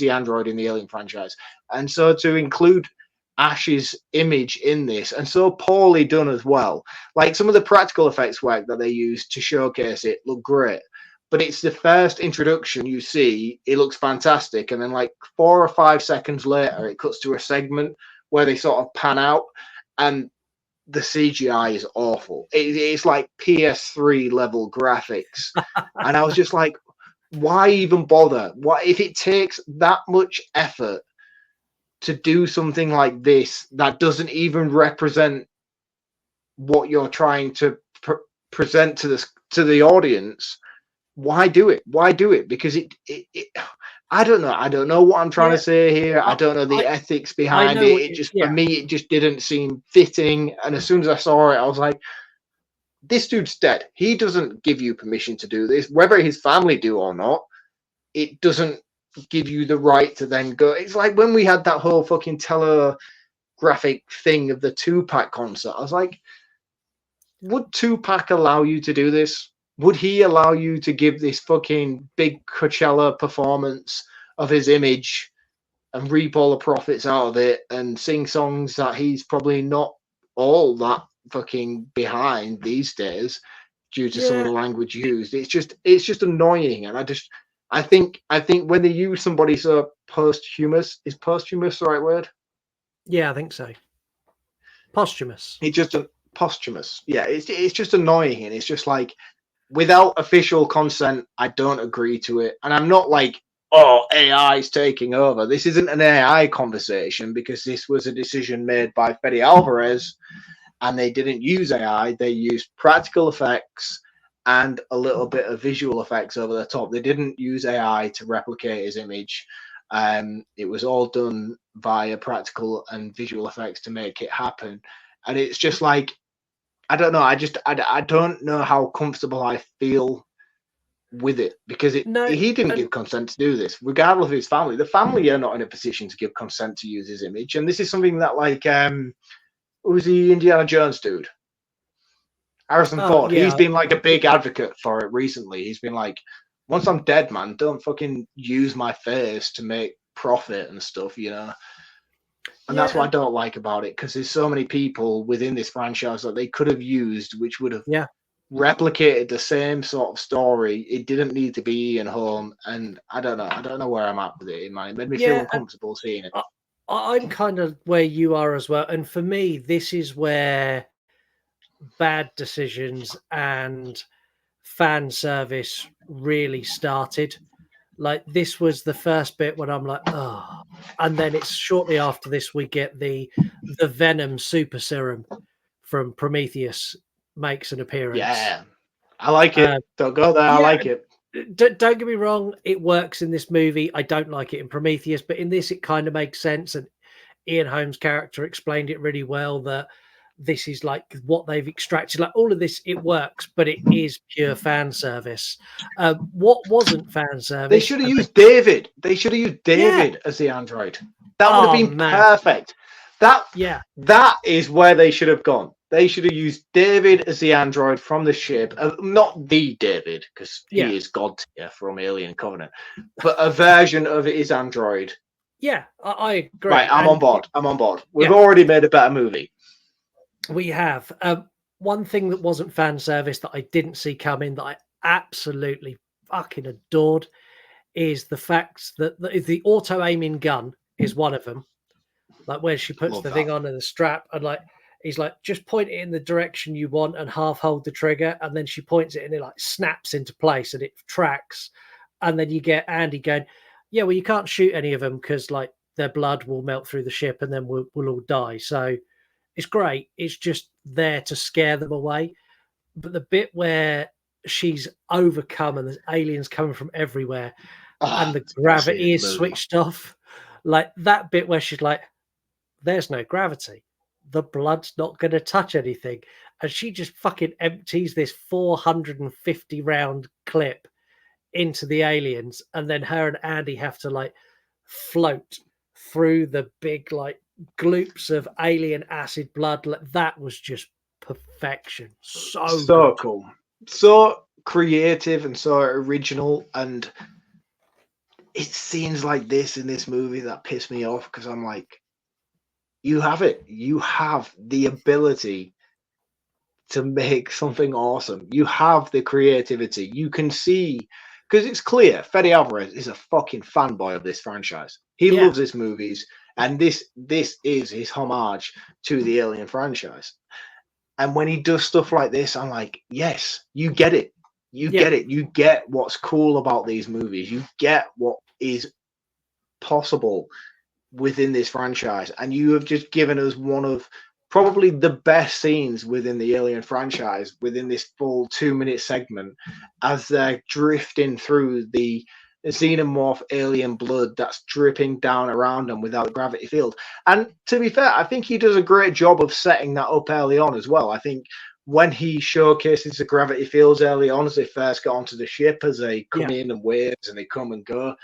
Speaker 2: android in the Alien franchise. And so to include Ash's image in this, and so poorly done as well, like some of the practical effects work that they used to showcase it look great, but it's the first introduction you see, it looks fantastic, and then like 4 or 5 seconds later it cuts to a segment where they sort of pan out, and the CGI is awful. It's like PS3 level graphics, and I was just like, why even bother? Why, if it takes that much effort to do something like this that doesn't even represent what you're trying to present to the audience, why do it? Why do it? Because it I don't know. I don't know what I'm trying to say here. I don't know the ethics behind it. It just, for me, it just didn't seem fitting. And as soon as I saw it, I was like, this dude's dead. He doesn't give you permission to do this. Whether his family do or not, it doesn't give you the right to then go. It's like when we had that whole fucking telegraphic thing of the Tupac concert. I was like, would Tupac allow you to do this? Would he allow you to give this fucking big Coachella performance of his image and reap all the profits out of it and sing songs that he's probably not all that fucking behind these days due to some of the language used? It's just annoying. And I think when they use somebody so posthumous, is posthumous the right word?
Speaker 1: Yeah, I think so. Posthumous.
Speaker 2: It's just posthumous. Yeah, it's just annoying, and it's just like, without official consent, I don't agree to it. And I'm not like, oh, AI is taking over. This isn't an AI conversation, because this was a decision made by Fede Alverez, and they didn't use AI. They used practical effects and a little bit of visual effects over the top. They didn't use AI to replicate his image. It was all done via practical and visual effects to make it happen. And it's just like, I don't know. I don't know how comfortable I feel with it, because he didn't give consent to do this, regardless of his family. The family are not in a position to give consent to use his image. And this is something that, like, who's the Indiana Jones dude? Harrison Ford. Yeah. He's been like a big advocate for it recently. He's been like, once I'm dead, man, don't fucking use my face to make profit and stuff, you know? And that's what I don't like about it, because there's so many people within this franchise that they could have used, which would have replicated the same sort of story. It didn't need to be Ian Holm, and I don't know where I'm at with it. It made me feel uncomfortable seeing it.
Speaker 1: I'm kind of where you are as well, and for me, this is where bad decisions and fan service really started. Like, this was the first bit when I'm like, oh, and then it's shortly after this we get the Venom super serum from Prometheus makes an appearance.
Speaker 2: Yeah, I like it. Don't go there. I like it.
Speaker 1: Don't get me wrong, it works in this movie. I don't like it in Prometheus, but in this it kind of makes sense. And Ian Holm's character explained it really well, that this is like what they've extracted. Like, all of this, it works, but it is pure fan service. What wasn't fan service?
Speaker 2: They should have used David. They should have used David as the android. That would have been perfect. That is where they should have gone. They should have used David as the android from the ship. Not the David, because he is God tier from Alien Covenant, but a version of his android.
Speaker 1: Yeah, I agree.
Speaker 2: Right, I'm on board. We've already made a better movie.
Speaker 1: We have. One thing that wasn't fan service that I didn't see coming, that I absolutely fucking adored, is the fact that the auto-aiming gun is one of them. Like, where she puts the thing on and the strap, and like, he's like, just point it in the direction you want and half hold the trigger, and then she points it and it like snaps into place and it tracks. And then you get Andy going, yeah, well, you can't shoot any of them because like their blood will melt through the ship and then we'll all die. So it's great. It's just there to scare them away. But the bit where she's overcome and there's aliens coming from everywhere and the gravity is switched off, like that bit where she's like, there's no gravity. The blood's not going to touch anything. And she just fucking empties this 450 round clip into the aliens. And then her and Andy have to like float through the big like gloops of alien acid blood. Like, that was just perfection. So
Speaker 2: cool. So creative and so original. And it's scenes like this in this movie that piss me off, because I'm like, you have it. You have the ability to make something awesome. You have the creativity. You can see, because it's clear Fede Alverez is a fucking fanboy of this franchise. He loves his movies, and this is his homage to the Alien franchise. And when he does stuff like this, I'm like, yes, you get it. You
Speaker 1: Yeah.
Speaker 2: get it. You get what's cool about these movies. You get what is possible within this franchise. And you have just given us one of probably the best scenes within the Alien franchise within this full 2-minute segment as they're drifting through the xenomorph alien blood that's dripping down around them without a gravity field. And to be fair, I think he does a great job of setting that up early on as well. I think when he showcases the gravity fields early on as they first get onto the ship, as they come in and waves and they come and go.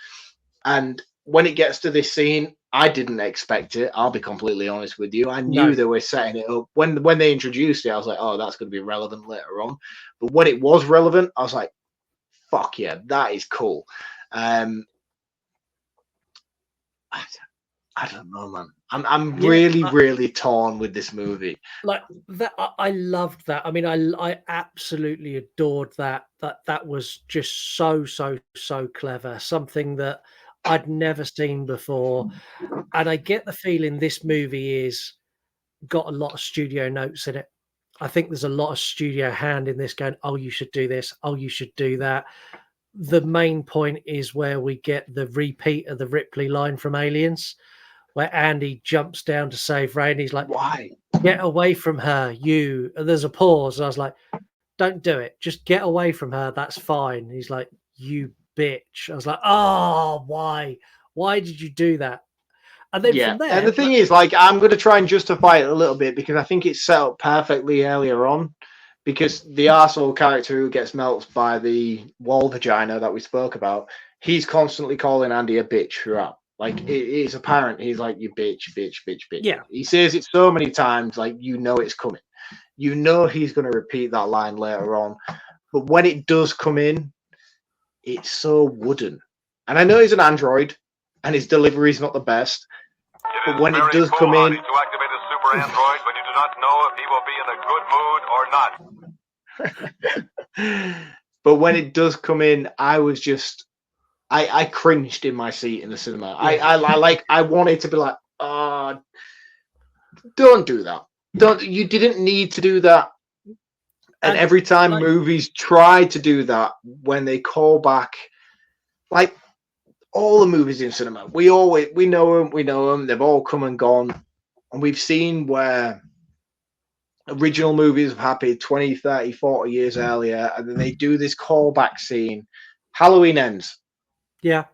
Speaker 2: And when it gets to this scene, I didn't expect it. I'll be completely honest with you. I knew they were setting it up. When they introduced it, I was like, oh, that's going to be relevant later on. But when it was relevant, I was like, fuck yeah, that is cool. I don't know, man. I'm really torn with this movie.
Speaker 1: Like that, I loved that. I mean, I absolutely adored that. That was just so clever. Something that I'd never seen before, and I get the feeling this movie is got a lot of studio notes in it. I think there's a lot of studio hand in this, going, "Oh, you should do this. Oh, you should do that." The main point is where we get the repeat of the Ripley line from Aliens, where Andy jumps down to save Ray, and he's like,
Speaker 2: "Why?
Speaker 1: Get away from her, you." And there's a pause, and I was like, "Don't do it. Just get away from her. That's fine." And he's like, "You bitch." I was like, "Oh, why? Why did you do that?" And then from there,
Speaker 2: and the thing is, like, I'm going to try and justify it a little bit because I think it's set up perfectly earlier on. Because the arsehole character who gets melted by the wall vagina that we spoke about, he's constantly calling Andy a bitch throughout. Like, it's apparent. He's like, you bitch, bitch, bitch, bitch.
Speaker 1: Yeah.
Speaker 2: He says it so many times, like, you know it's coming. You know he's going to repeat that line later on. But when it does come in, it's so wooden. And I know he's an android, and his delivery is not the best. But when it does come in...
Speaker 4: to activate a super android, but you do not know if he will be in a good mood or not.
Speaker 2: But when it does come in, I was just... I cringed in my seat in the cinema. Yeah. I wanted to be like, don't do that. You didn't need to do that. And every time movies try to do that, when they call back, like all the movies in cinema, we know them. They've all come and gone, and we've seen where original movies have happened 20, 30, 40 years earlier, and then they do this callback scene. Halloween Ends.
Speaker 1: Yeah.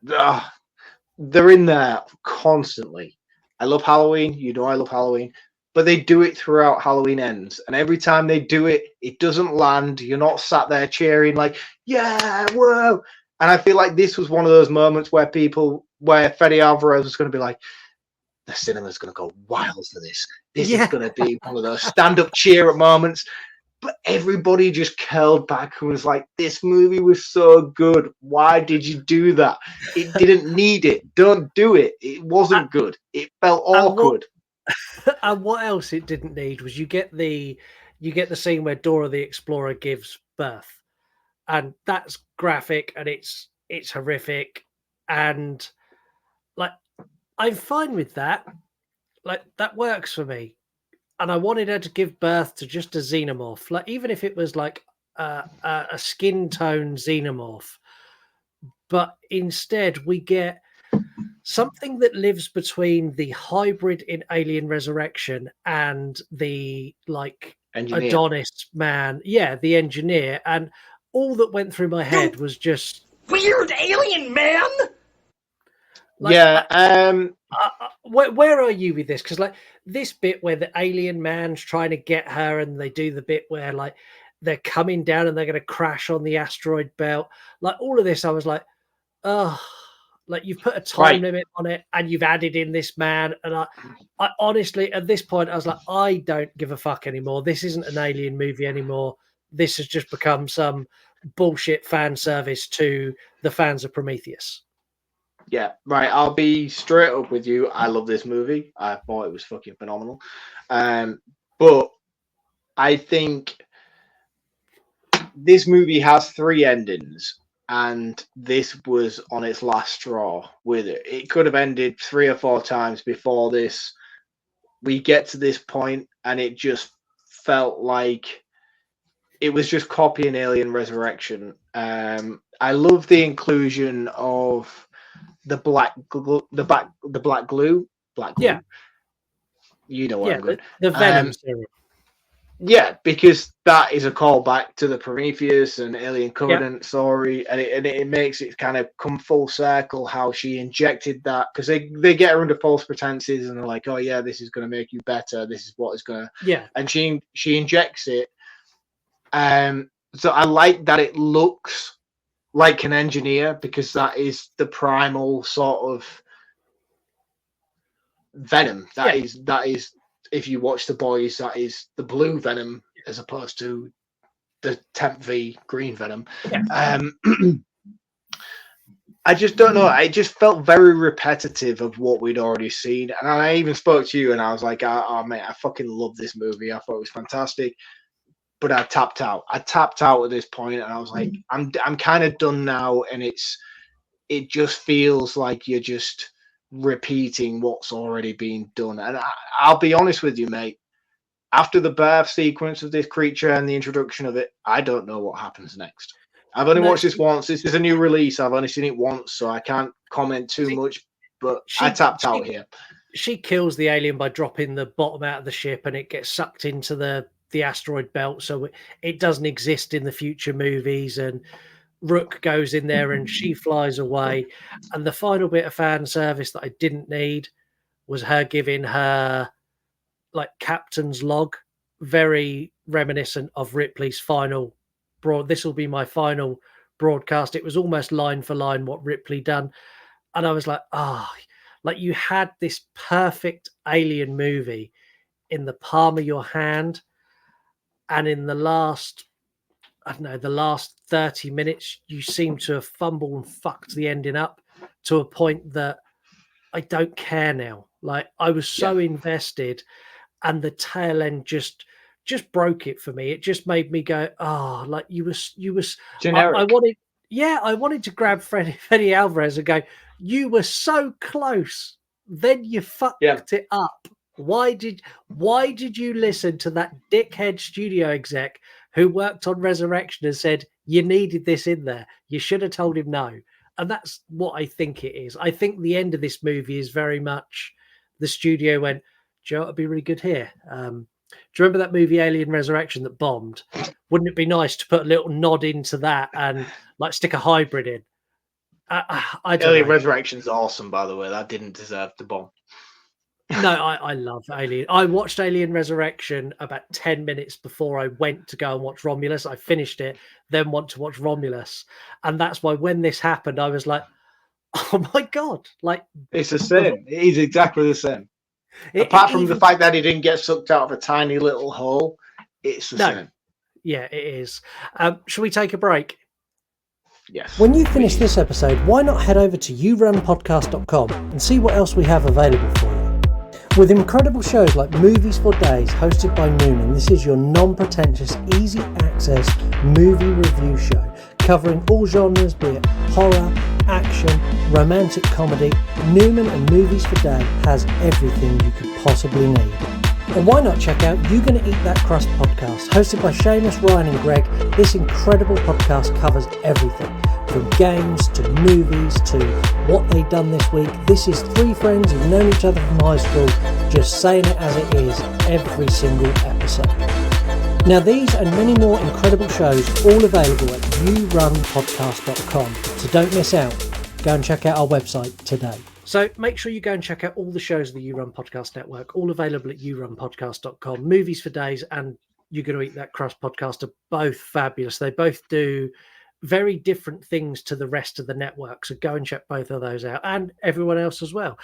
Speaker 2: They're in there constantly. I love Halloween. You know I love Halloween. But they do it throughout Halloween Ends. And every time they do it, it doesn't land. You're not sat there cheering like, yeah, whoa. And I feel like this was one of those moments where Fede Alverez was going to be like, the cinema's going to go wild for this. This is going to be one of those stand-up cheer up moments. But everybody just curled back and was like, this movie was so good. Why did you do that? It didn't need it. Don't do it. It wasn't good. It felt awkward.
Speaker 1: And what else it didn't need was you get the scene where Dora the Explorer gives birth. And that's graphic and it's horrific. And like, I'm fine with that. Like, that works for me. And I wanted her to give birth to just a xenomorph, like even if it was like a skin tone xenomorph. But instead, we get something that lives between the hybrid in Alien Resurrection and the like engineer. Adonis man, the engineer. And all that went through my head was just
Speaker 5: weird alien man.
Speaker 1: Like, where are you with this? Because like this bit where the alien man's trying to get her, and they do the bit where like they're coming down and they're going to crash on the asteroid belt. Like all of this, I was like, oh, like you've put a time limit on it, and you've added in this man. And I honestly, at this point, I was like, I don't give a fuck anymore. This isn't an alien movie anymore. This has just become some bullshit fan service to the fans of Prometheus.
Speaker 2: Yeah, right. I'll be straight up with you. I love this movie. I thought it was fucking phenomenal. But I think this movie has 3 endings, and this was on its last straw with it. It could have ended 3 or 4 times before this. We get to this point, and it just felt like it was just copying Alien Resurrection. I love the inclusion of the black glue, the black glue.
Speaker 1: Yeah.
Speaker 2: You know where I'm going.
Speaker 1: The Venom serum.
Speaker 2: Yeah, because that is a callback to the Prometheus and Alien Covenant story, and it makes it kind of come full circle how she injected that, because they get her under false pretenses and they're like, oh yeah, this is going to make you better. This is what is going to, and she injects it. So I like that it looks like an engineer, because that is the primal sort of venom. That is. If you watch The Boys, that is the blue venom as opposed to the Temp V green venom. I just don't know. I just felt very repetitive of what we'd already seen. And I even spoke to you and I was like, oh mate, I fucking love this movie. I thought it was fantastic. But I tapped out. I tapped out at this point and I was like, I'm kind of done now. And it just feels like you're just repeating what's already been done. And I'll be honest with you, mate. After the birth sequence of this creature and the introduction of it, I don't know what happens next. I've only watched this once. This is a new release. I've only seen it once, so I can't comment too much. But I tapped out here.
Speaker 1: She kills the alien by dropping the bottom out of the ship, and it gets sucked into the asteroid belt, so it doesn't exist in the future movies. And Rook goes in there and she flies away. And the final bit of fan service that I didn't need was her giving her like captain's log, very reminiscent of Ripley's final this will be my final broadcast. It was almost line for line what Ripley done. And I was like, like you had this perfect alien movie in the palm of your hand. And in the last 30 minutes, you seem to have fumbled and fucked the ending up to a point that I don't care now. Like I was so invested, and the tail end just broke it for me. It just made me go, like you was
Speaker 2: generic.
Speaker 1: I wanted to grab Fede Alverez and go, you were so close, then you fucked it up. Why did you listen to that dickhead studio exec who worked on Resurrection and said you needed this in there? You should have told him no. And that's what I think it is. I think the end of this movie is very much the studio went, do you know what would be really good here? Do you remember that movie Alien Resurrection that bombed? Wouldn't it be nice to put a little nod into that and like stick a hybrid in? I don't
Speaker 2: Alien
Speaker 1: know.
Speaker 2: Resurrection's awesome, by the way. That didn't deserve the bomb.
Speaker 1: No, I love Alien. I watched Alien Resurrection about 10 minutes before I went to go and watch Romulus. I finished it, then want to watch Romulus. And that's why when this happened, I was like, oh my God. Like
Speaker 2: it's the same. It is exactly the same. Apart from the fact that he didn't get sucked out of a tiny little hole, it's the same.
Speaker 1: Yeah, it is. Shall we take a break?
Speaker 2: Yes.
Speaker 1: When you finish this episode, why not head over to yourunpodcast.com and see what else we have available for you. With incredible shows like Movies for Days, hosted by Newman, this is your non-pretentious, easy access movie review show, covering all genres, be it horror, action, romantic comedy. Newman and Movies for Day has everything you could possibly need. And why not check out You Gonna Eat That Crust podcast, hosted by Seamus, Ryan and Greg. This incredible podcast covers everything, from games to movies to what they've done this week. This is three friends who've known each other from high school, just saying it as it is every single episode. Now these and many more incredible shows all available at yourunpodcast.com, so don't miss out. Go and check out our website today. So make sure you go and check out all the shows of the You Run Podcast Network, all available at yourunpodcast.com. Movies for Days and You're Gonna Eat That Crust podcast are both fabulous. They both do very different things to the rest of the network, so go and check both of those out, and everyone else as well.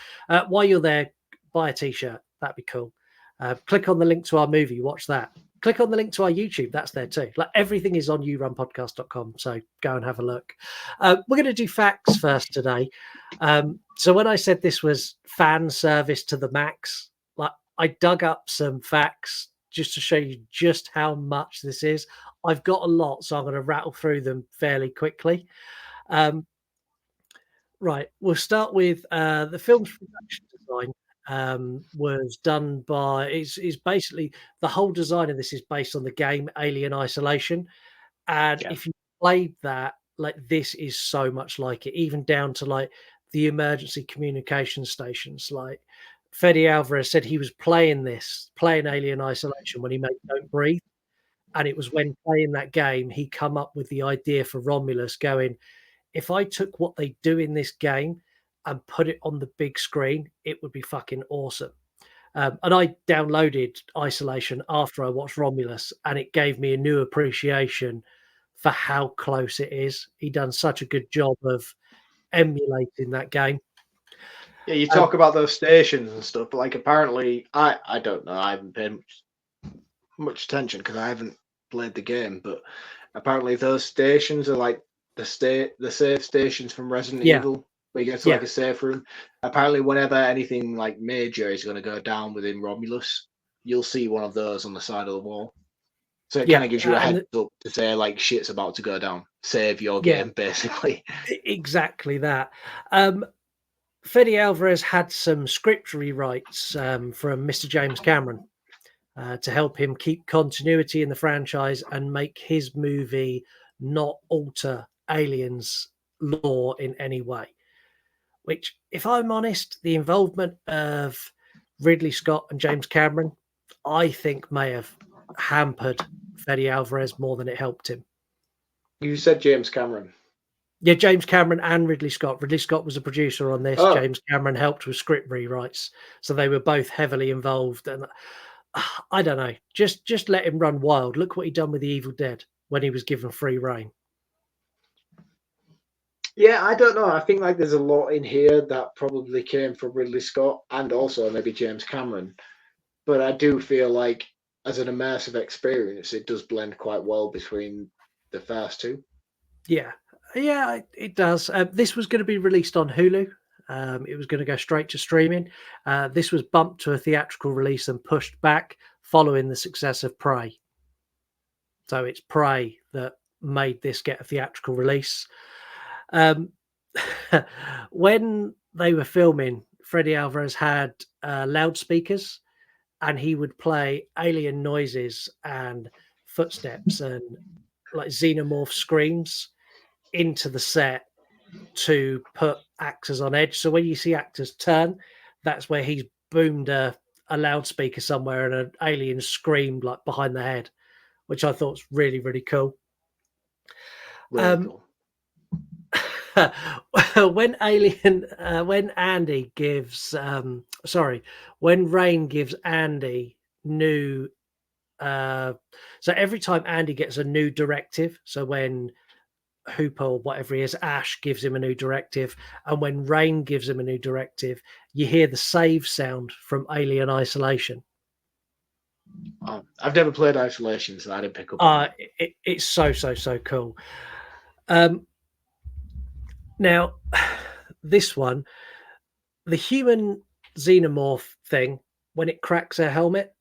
Speaker 1: While you're there, buy a t-shirt. That'd be cool. Click on the link to our movie, watch that. Click on the link to our YouTube, that's there too. Like everything is on yourunpodcast.com, so go and have a look. We're going to do facts first today. So when I said this was fan service to the max, like I dug up some facts just to show you just how much this is. I've got a lot, so I'm going to rattle through them fairly quickly. Right, we'll start with the film's production design. was done by. It's basically the whole design of this is based on the game Alien Isolation, and
Speaker 2: Yeah.
Speaker 1: if you played that, like this is so much like it, even down to like the emergency communication stations. Like Fede Alverez said, he was playing Alien Isolation when he made Don't Breathe. And it was when playing that game, he come up with the idea for Romulus going, if I took what they do in this game and put it on the big screen, it would be fucking awesome. And I downloaded Isolation after I watched Romulus, and it gave me a new appreciation for how close it is. He done such a good job of emulating that game.
Speaker 2: Yeah, you talk about those stations and stuff, but like apparently, I don't know. I haven't paid much attention because I haven't played the game, but apparently those stations are like the safe stations from Resident
Speaker 1: Yeah.
Speaker 2: Evil, where you get to like a safe room. Apparently, whenever anything like major is going to go down within Romulus, you'll see one of those on the side of the wall. So it kind of gives you a heads up to say like shit's about to go down. Save your game, basically.
Speaker 1: Exactly that. Fede Alvarez had some script rewrites from Mr. James Cameron to help him keep continuity in the franchise and make his movie not alter Aliens lore in any way. Which, if I'm honest, the involvement of Ridley Scott and James Cameron, I think may have hampered Fede Alvarez more than it helped him.
Speaker 2: You said James Cameron.
Speaker 1: Yeah, James Cameron and Ridley Scott. Ridley Scott was a producer on this.
Speaker 2: Oh.
Speaker 1: James Cameron helped with script rewrites. So they were both heavily involved. And I don't know. Just let him run wild. Look what he done with The Evil Dead when he was given free reign.
Speaker 2: Yeah, I don't know. I think like there's a lot in here that probably came from Ridley Scott and also maybe James Cameron. But I do feel like as an immersive experience, it does blend quite well between the first two.
Speaker 1: Yeah, it does. This was going to be released on Hulu. It was going to go straight to streaming. This was bumped to a theatrical release and pushed back following the success of Prey. So it's Prey that made this get a theatrical release. When they were filming, Fede Alvarez had loudspeakers, and he would play alien noises and footsteps and like xenomorph screams into the set to put actors on edge. So when you see actors turn, that's where he's boomed a loudspeaker somewhere and an alien screamed like behind the head, which I thought was really, really cool.
Speaker 2: Really cool.
Speaker 1: When Andy gives, when Rain gives Andy new, so every time Andy gets a new directive, so when Hooper or whatever he is, Ash gives him a new directive, and when Rain gives him a new directive, you hear the save sound from Alien Isolation.
Speaker 2: Oh, I've never played Isolation, so I didn't pick up on it.
Speaker 1: It's so cool. Now, this one, the human xenomorph thing, when it cracks her helmet,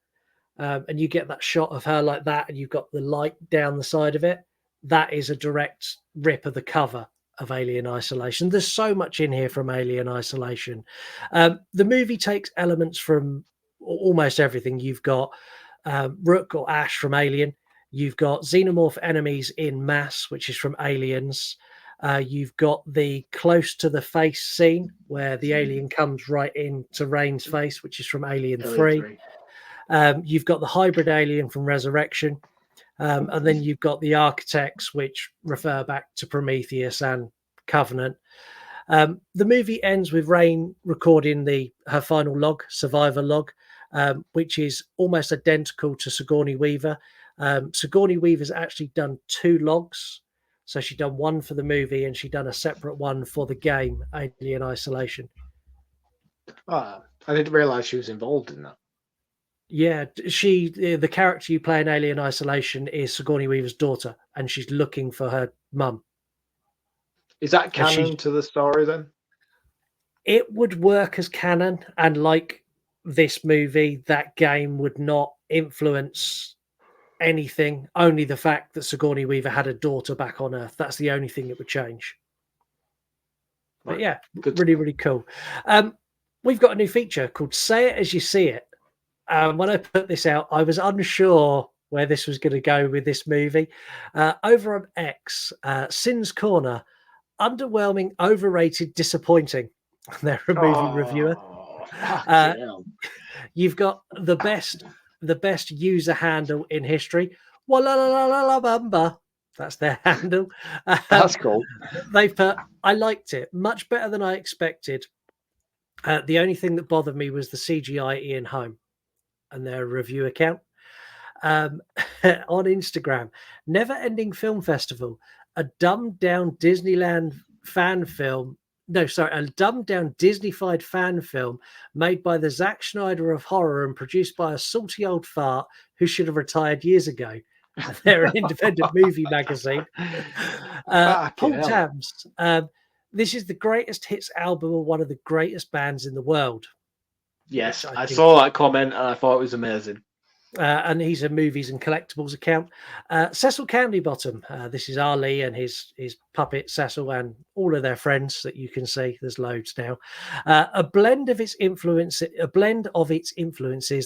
Speaker 1: and you get that shot of her like that, and you've got the light down the side of it, that is a direct rip of the cover of Alien Isolation. There's so much in here from Alien Isolation. The movie takes elements from almost everything. You've got Rook or Ash from Alien. You've got xenomorph enemies in Mass, which is from Aliens. You've got the close to the face scene where the alien comes right into Rain's face, which is from Alien 3. You've got the hybrid alien from Resurrection. And then you've got the architects, which refer back to Prometheus and Covenant. The movie ends with Rain recording her final log, survivor log, which is almost identical to Sigourney Weaver. Sigourney Weaver's actually done 2 logs. So she'd done one for the movie and she'd done a separate one for the game, Alien Isolation.
Speaker 2: I didn't realize she was involved in that.
Speaker 1: Yeah, the character you play in Alien Isolation is Sigourney Weaver's daughter, and she's looking for her mum.
Speaker 2: Is that canon to the story then?
Speaker 1: It would work as canon, and like this movie, that game would not influence anything. Only the fact that Sigourney Weaver had a daughter back on Earth. That's the only thing it would change. But yeah, really, really cool. we've got a new feature called Say It As You See It. When I put this out, I was unsure where this was going to go with this movie. Over on X, Sin's Corner, underwhelming, overrated, disappointing. They're a movie reviewer.
Speaker 2: Fucking hell.
Speaker 1: You've got the best user handle in history. Walalalabamba. That's their handle.
Speaker 2: That's cool.
Speaker 1: They've put, I liked it much better than I expected. The only thing that bothered me was the CGI Ian Holm and their review account. On Instagram, Never Ending Film Festival, a dumbed down Disneyland fan film. No, sorry, a dumbed down Disney-fied fan film made by the Zack Snyder of horror and produced by a salty old fart who should have retired years ago. They're an independent movie magazine. Paul
Speaker 2: hell.
Speaker 1: Tams. This is the greatest hits album of one of the greatest bands in the world.
Speaker 2: Yes,
Speaker 1: which
Speaker 2: I
Speaker 1: think-
Speaker 2: saw that comment and I thought it was amazing.
Speaker 1: And he's a movies and collectibles account. Cecil Candybottom. This is Ali and his puppet Cecil and all of their friends that you can see. There's loads now. A blend of its influences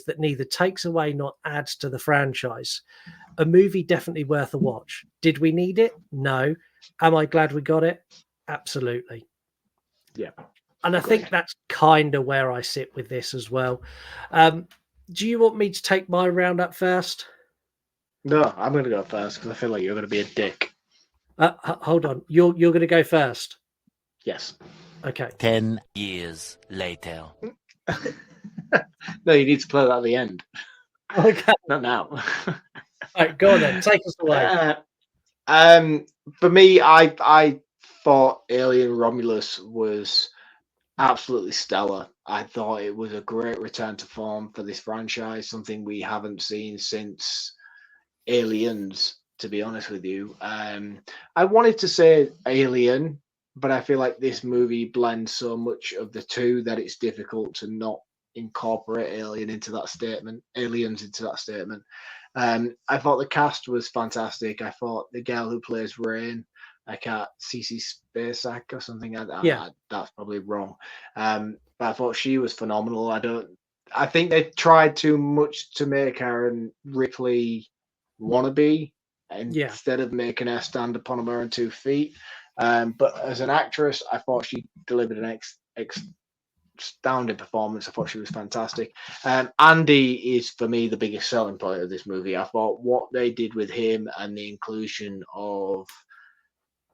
Speaker 1: that neither takes away nor adds to the franchise. A movie definitely worth a watch. Did we need it? No. Am I glad we got it? Absolutely.
Speaker 2: Yeah.
Speaker 1: And I think that's kind of where I sit with this as well. Do you want me to take my roundup first?
Speaker 2: No, I'm going to go first because I feel like you're going to be a dick.
Speaker 1: Hold on. You're going to go first.
Speaker 2: Yes.
Speaker 1: Okay.
Speaker 6: 10 years later.
Speaker 2: No, you need to play that at the end.
Speaker 1: Okay.
Speaker 2: Not now.
Speaker 1: All right, go on then. Take us away.
Speaker 2: For me, I thought Alien Romulus was absolutely stellar. I thought it was a great return to form for this franchise, something we haven't seen since Aliens, to be honest with you. I wanted to say Alien, but I feel like this movie blends so much of the two that it's difficult to not incorporate Aliens into that statement. I thought the cast was fantastic. I thought the girl who plays Rain, I can't, Cece Spacek or something. That's probably wrong. But I thought she was phenomenal. I think they tried too much to make her and Ripley wannabe instead of making her stand upon her own 2 feet. But as an actress, I thought she delivered an astounding performance. I thought she was fantastic. Andy is for me the biggest selling point of this movie. I thought what they did with him and the inclusion of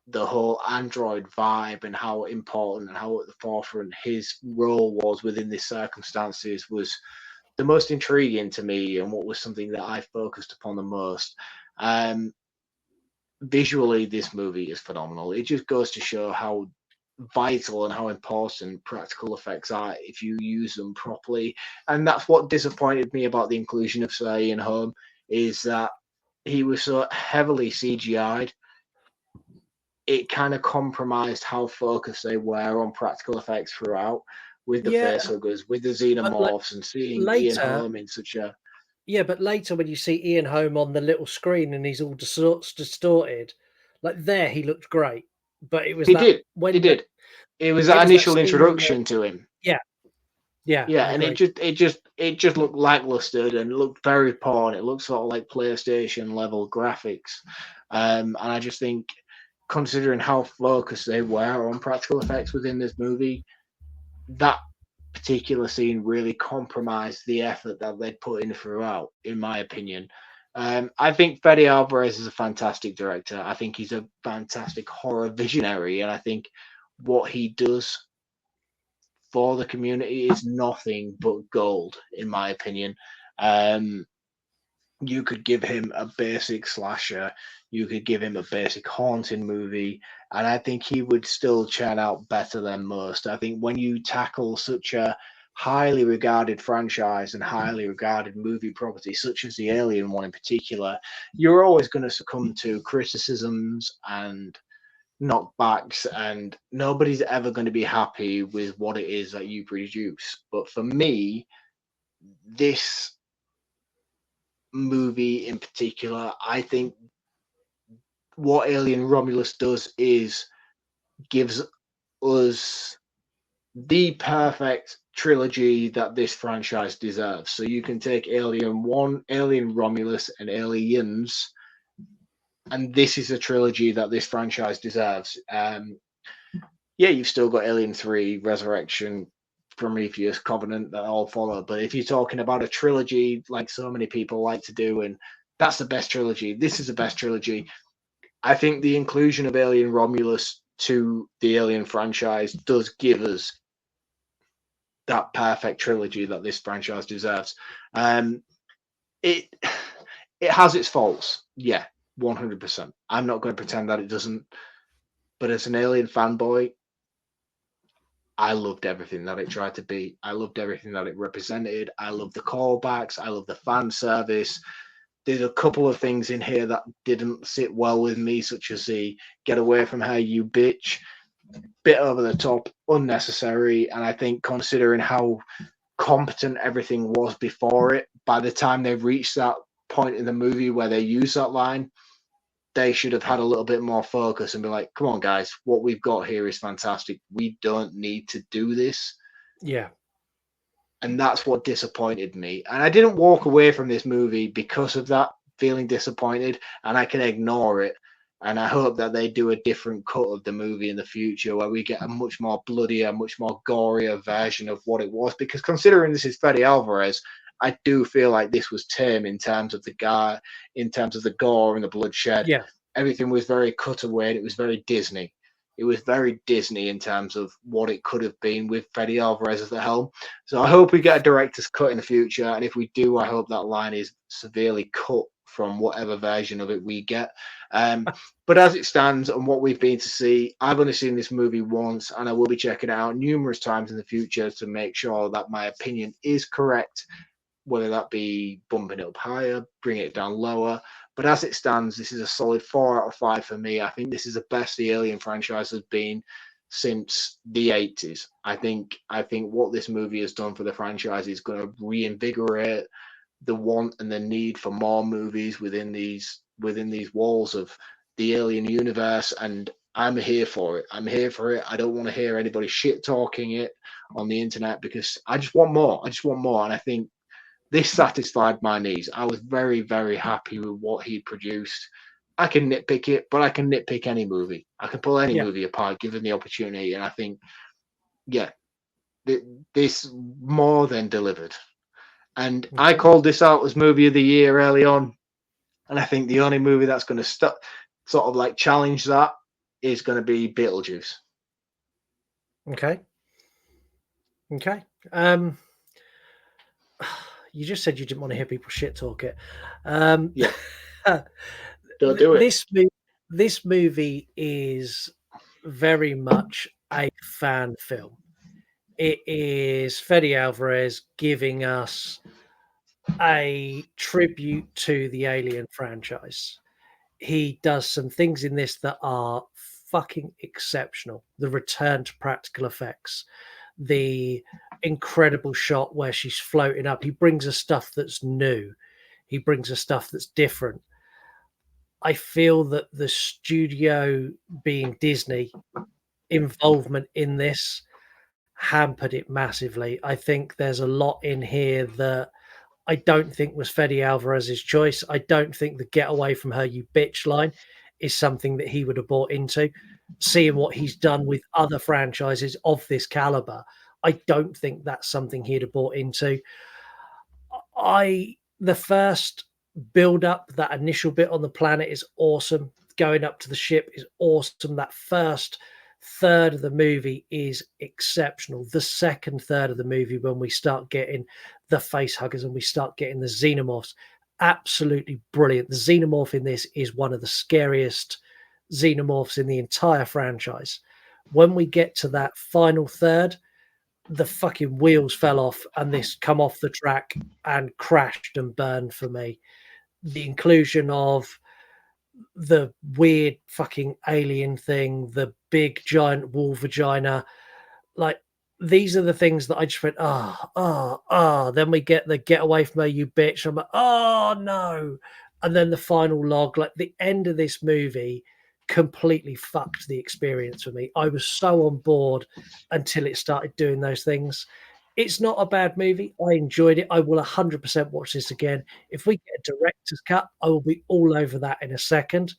Speaker 2: the whole android vibe and how important and how at the forefront his role was within these circumstances was the most intriguing to me and what was something that I focused upon the most. Visually, this movie is phenomenal. It just goes to show how vital and how important practical effects are if you use them properly. And that's what disappointed me about the inclusion of Sir Ian Holm, is that he was so heavily CGI'd. It kind of compromised how focused they were on practical effects throughout, with the facehuggers, with the xenomorphs, and seeing Ian Holm in such a...
Speaker 1: Yeah, but later when you see Ian Holm on the little screen and he's all distorted, like there he looked great. But it was
Speaker 2: He did. It was that initial introduction to him.
Speaker 1: Yeah.
Speaker 2: And it just looked lackluster and looked very poor. And it looked sort of like PlayStation level graphics. And I just think, considering how focused they were on practical effects within this movie, that particular scene really compromised the effort that they'd put in throughout, in my opinion. I think Fede Alverez is a fantastic director. I think he's a fantastic horror visionary, and I think what he does for the community is nothing but gold, in my opinion. You could give him a basic slasher, you could give him a basic haunting movie, and I think he would still churn out better than most. I think when you tackle such a highly regarded franchise and highly regarded movie property, such as the Alien one in particular, you're always going to succumb to criticisms and knockbacks, and nobody's ever going to be happy with what it is that you produce. But for me, this movie in particular, I think what Alien Romulus does is gives us the perfect trilogy that this franchise deserves. So you can take Alien 1, Alien Romulus, and Aliens, and this is a trilogy that this franchise deserves. Yeah, you've still got Alien 3, Resurrection, Prometheus, Covenant that all follow. But if you're talking about a trilogy like so many people like to do, and that's the best trilogy, this is the best trilogy. I think the inclusion of Alien Romulus to the Alien franchise does give us that perfect trilogy that this franchise deserves. It has its faults, yeah, 100%. I'm not going to pretend that it doesn't. But as an Alien fanboy, I loved everything that it tried to be. I loved everything that it represented. I love the callbacks. I love the fan service. There's a couple of things in here that didn't sit well with me, such as the "get away from her, you bitch," bit over the top, unnecessary. And I think considering how competent everything was before it, by the time they reached that point in the movie where they use that line, they should have had a little bit more focus and be like, come on, guys, what we've got here is fantastic. We don't need to do this.
Speaker 1: Yeah.
Speaker 2: And that's what disappointed me. And I didn't walk away from this movie because of that, feeling disappointed, and I can ignore it. And I hope that they do a different cut of the movie in the future where we get a much more bloodier, much more gorier version of what it was. Because considering this is Fede Alverez, I do feel like this was tame in terms of the guy, in terms of the gore and the bloodshed.
Speaker 1: Yeah.
Speaker 2: Everything was very cutaway and it was very Disney. It was very Disney in terms of what it could have been with Fede Alvarez at the helm. So I hope we get a director's cut in the future. And if we do, I hope that line is severely cut from whatever version of it we get. But as it stands and what we've been to see, I've only seen this movie once and I will be checking it out numerous times in the future to make sure that my opinion is correct, whether that be bumping it up higher, bringing it down lower. But as it stands, this is a solid 4 out of 5 for me. I think this is the best the Alien franchise has been since the 80s. I think what this movie has done for the franchise is going to reinvigorate the want and the need for more movies within these walls of the Alien universe, and I'm here for it. I'm here for it. I don't want to hear anybody shit talking it on the internet because I just want more. And I think this satisfied my needs. I was very, very happy with what he produced. I can nitpick it, but I can nitpick any movie. I can pull any movie apart, given the opportunity. And I think, yeah, this more than delivered. And I called this out as movie of the year early on. And I think the only movie that's going to sort of like challenge that is going to be Beetlejuice.
Speaker 1: Okay. You just said you didn't want to hear people shit talk it.
Speaker 2: Yeah. Don't do it.
Speaker 1: This movie is very much a fan film. It is Fede Alvarez giving us a tribute to the Alien franchise. He does some things in this that are fucking exceptional. The return to practical effects, the incredible shot where she's floating up. He brings us stuff that's new. He brings us stuff that's different. I feel that the studio, being Disney, involvement in this hampered it massively. I think there's a lot in here that I don't think was Fede Alvarez's choice. I don't think the "get away from her, you bitch" line is something that he would have bought into. Seeing what he's done with other franchises of this caliber, I don't think that's something he'd have bought into. The first build up, that initial bit on the planet is awesome. Going up to the ship is awesome. That first third of the movie is exceptional. The second third of the movie, when we start getting the face huggers and we start getting the xenomorphs, absolutely brilliant. The xenomorph in this is one of the scariest xenomorphs in the entire franchise. When we get to that final third, the fucking wheels fell off and this come off the track and crashed and burned for me. The inclusion of the weird fucking alien thing, the big giant wall vagina, like these are the things that I just went, then we get the "get away from her, you bitch." I'm like, oh no. And then the final log, like the end of this movie completely fucked the experience for me. I was so on board until it started doing those things. It's not a bad movie. I enjoyed it. I will 100% watch this again. If we get a director's cut, I will be all over that in a second.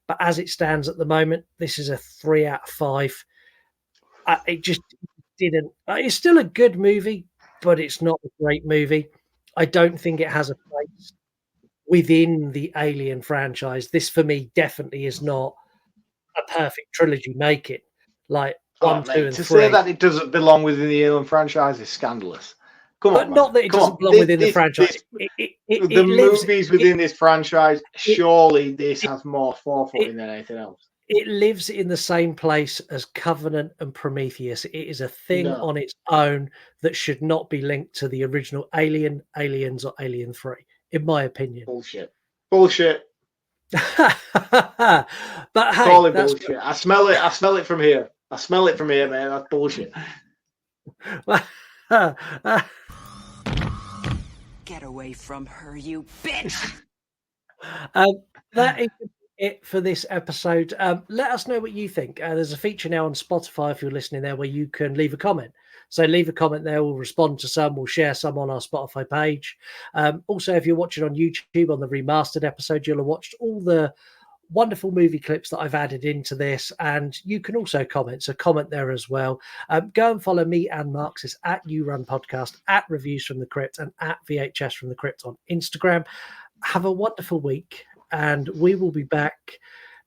Speaker 1: But as it stands at the moment, this is a 3 out of 5. It just didn't. It's still a good movie, but it's not a great movie. I don't think it has a place within the Alien franchise. This, for me, definitely is not a perfect trilogy making. Like 1, 2, and 3.
Speaker 2: To say that it doesn't belong within the Alien franchise is scandalous. Come on,
Speaker 1: not that it doesn't belong within the franchise.
Speaker 2: The movies within this franchise, surely this has more forethought than anything else.
Speaker 1: It lives in the same place as Covenant and Prometheus. It is a thing on its own that should not be linked to the original Alien, Aliens, or Alien 3, in my opinion.
Speaker 2: Bullshit.
Speaker 1: But hey,
Speaker 2: call it bullshit. I smell it from here. Man. That's bullshit.
Speaker 5: Get away from her, you bitch!
Speaker 1: That is it for this episode. Let us know what you think. There's a feature now on Spotify, if you're listening there, where you can leave a comment. So leave a comment there. We'll respond to some. We'll share some on our Spotify page. Also, if you're watching on YouTube on the remastered episode, you'll have watched all the wonderful movie clips that I've added into this, and you can also comment. So comment there as well. Go and follow me and Marx's at You Run Podcast, at Reviews from the Crypt, and at VHS from the Crypt on Instagram. Have a wonderful week, and we will be back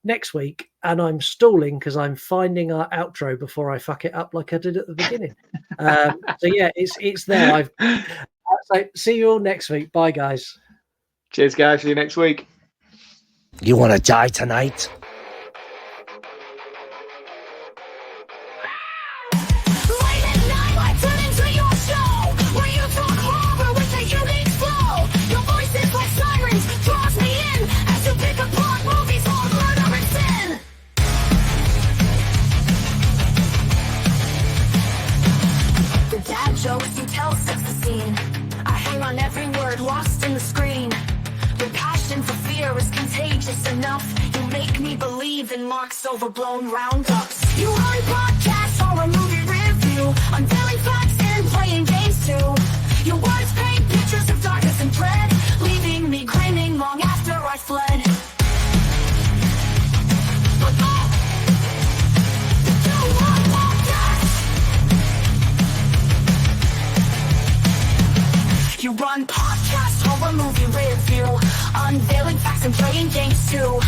Speaker 1: next week. And I'm stalling because I'm finding our outro before I fuck it up like I did at the beginning. So yeah, it's there. So see you all next week. Bye, guys.
Speaker 2: Cheers, guys. See you next week.
Speaker 6: You want to die tonight?
Speaker 3: Late at night, I turn into your show, where you talk horror with a unique flow. Your voice is like sirens, draws me in, as you pick apart movies on murder and sin. The dad jokes you tell sets the scene. I hang on every word, lost in the screen. Your passion for fear is contagious enough. You make me believe in Mark's overblown roundups. You run podcasts or a movie review, unveiling facts and playing games too. Your words paint pictures of darkness and dread, leaving me grinning long after I fled. You run podcasts or a movie review, unveiling facts and playing games too.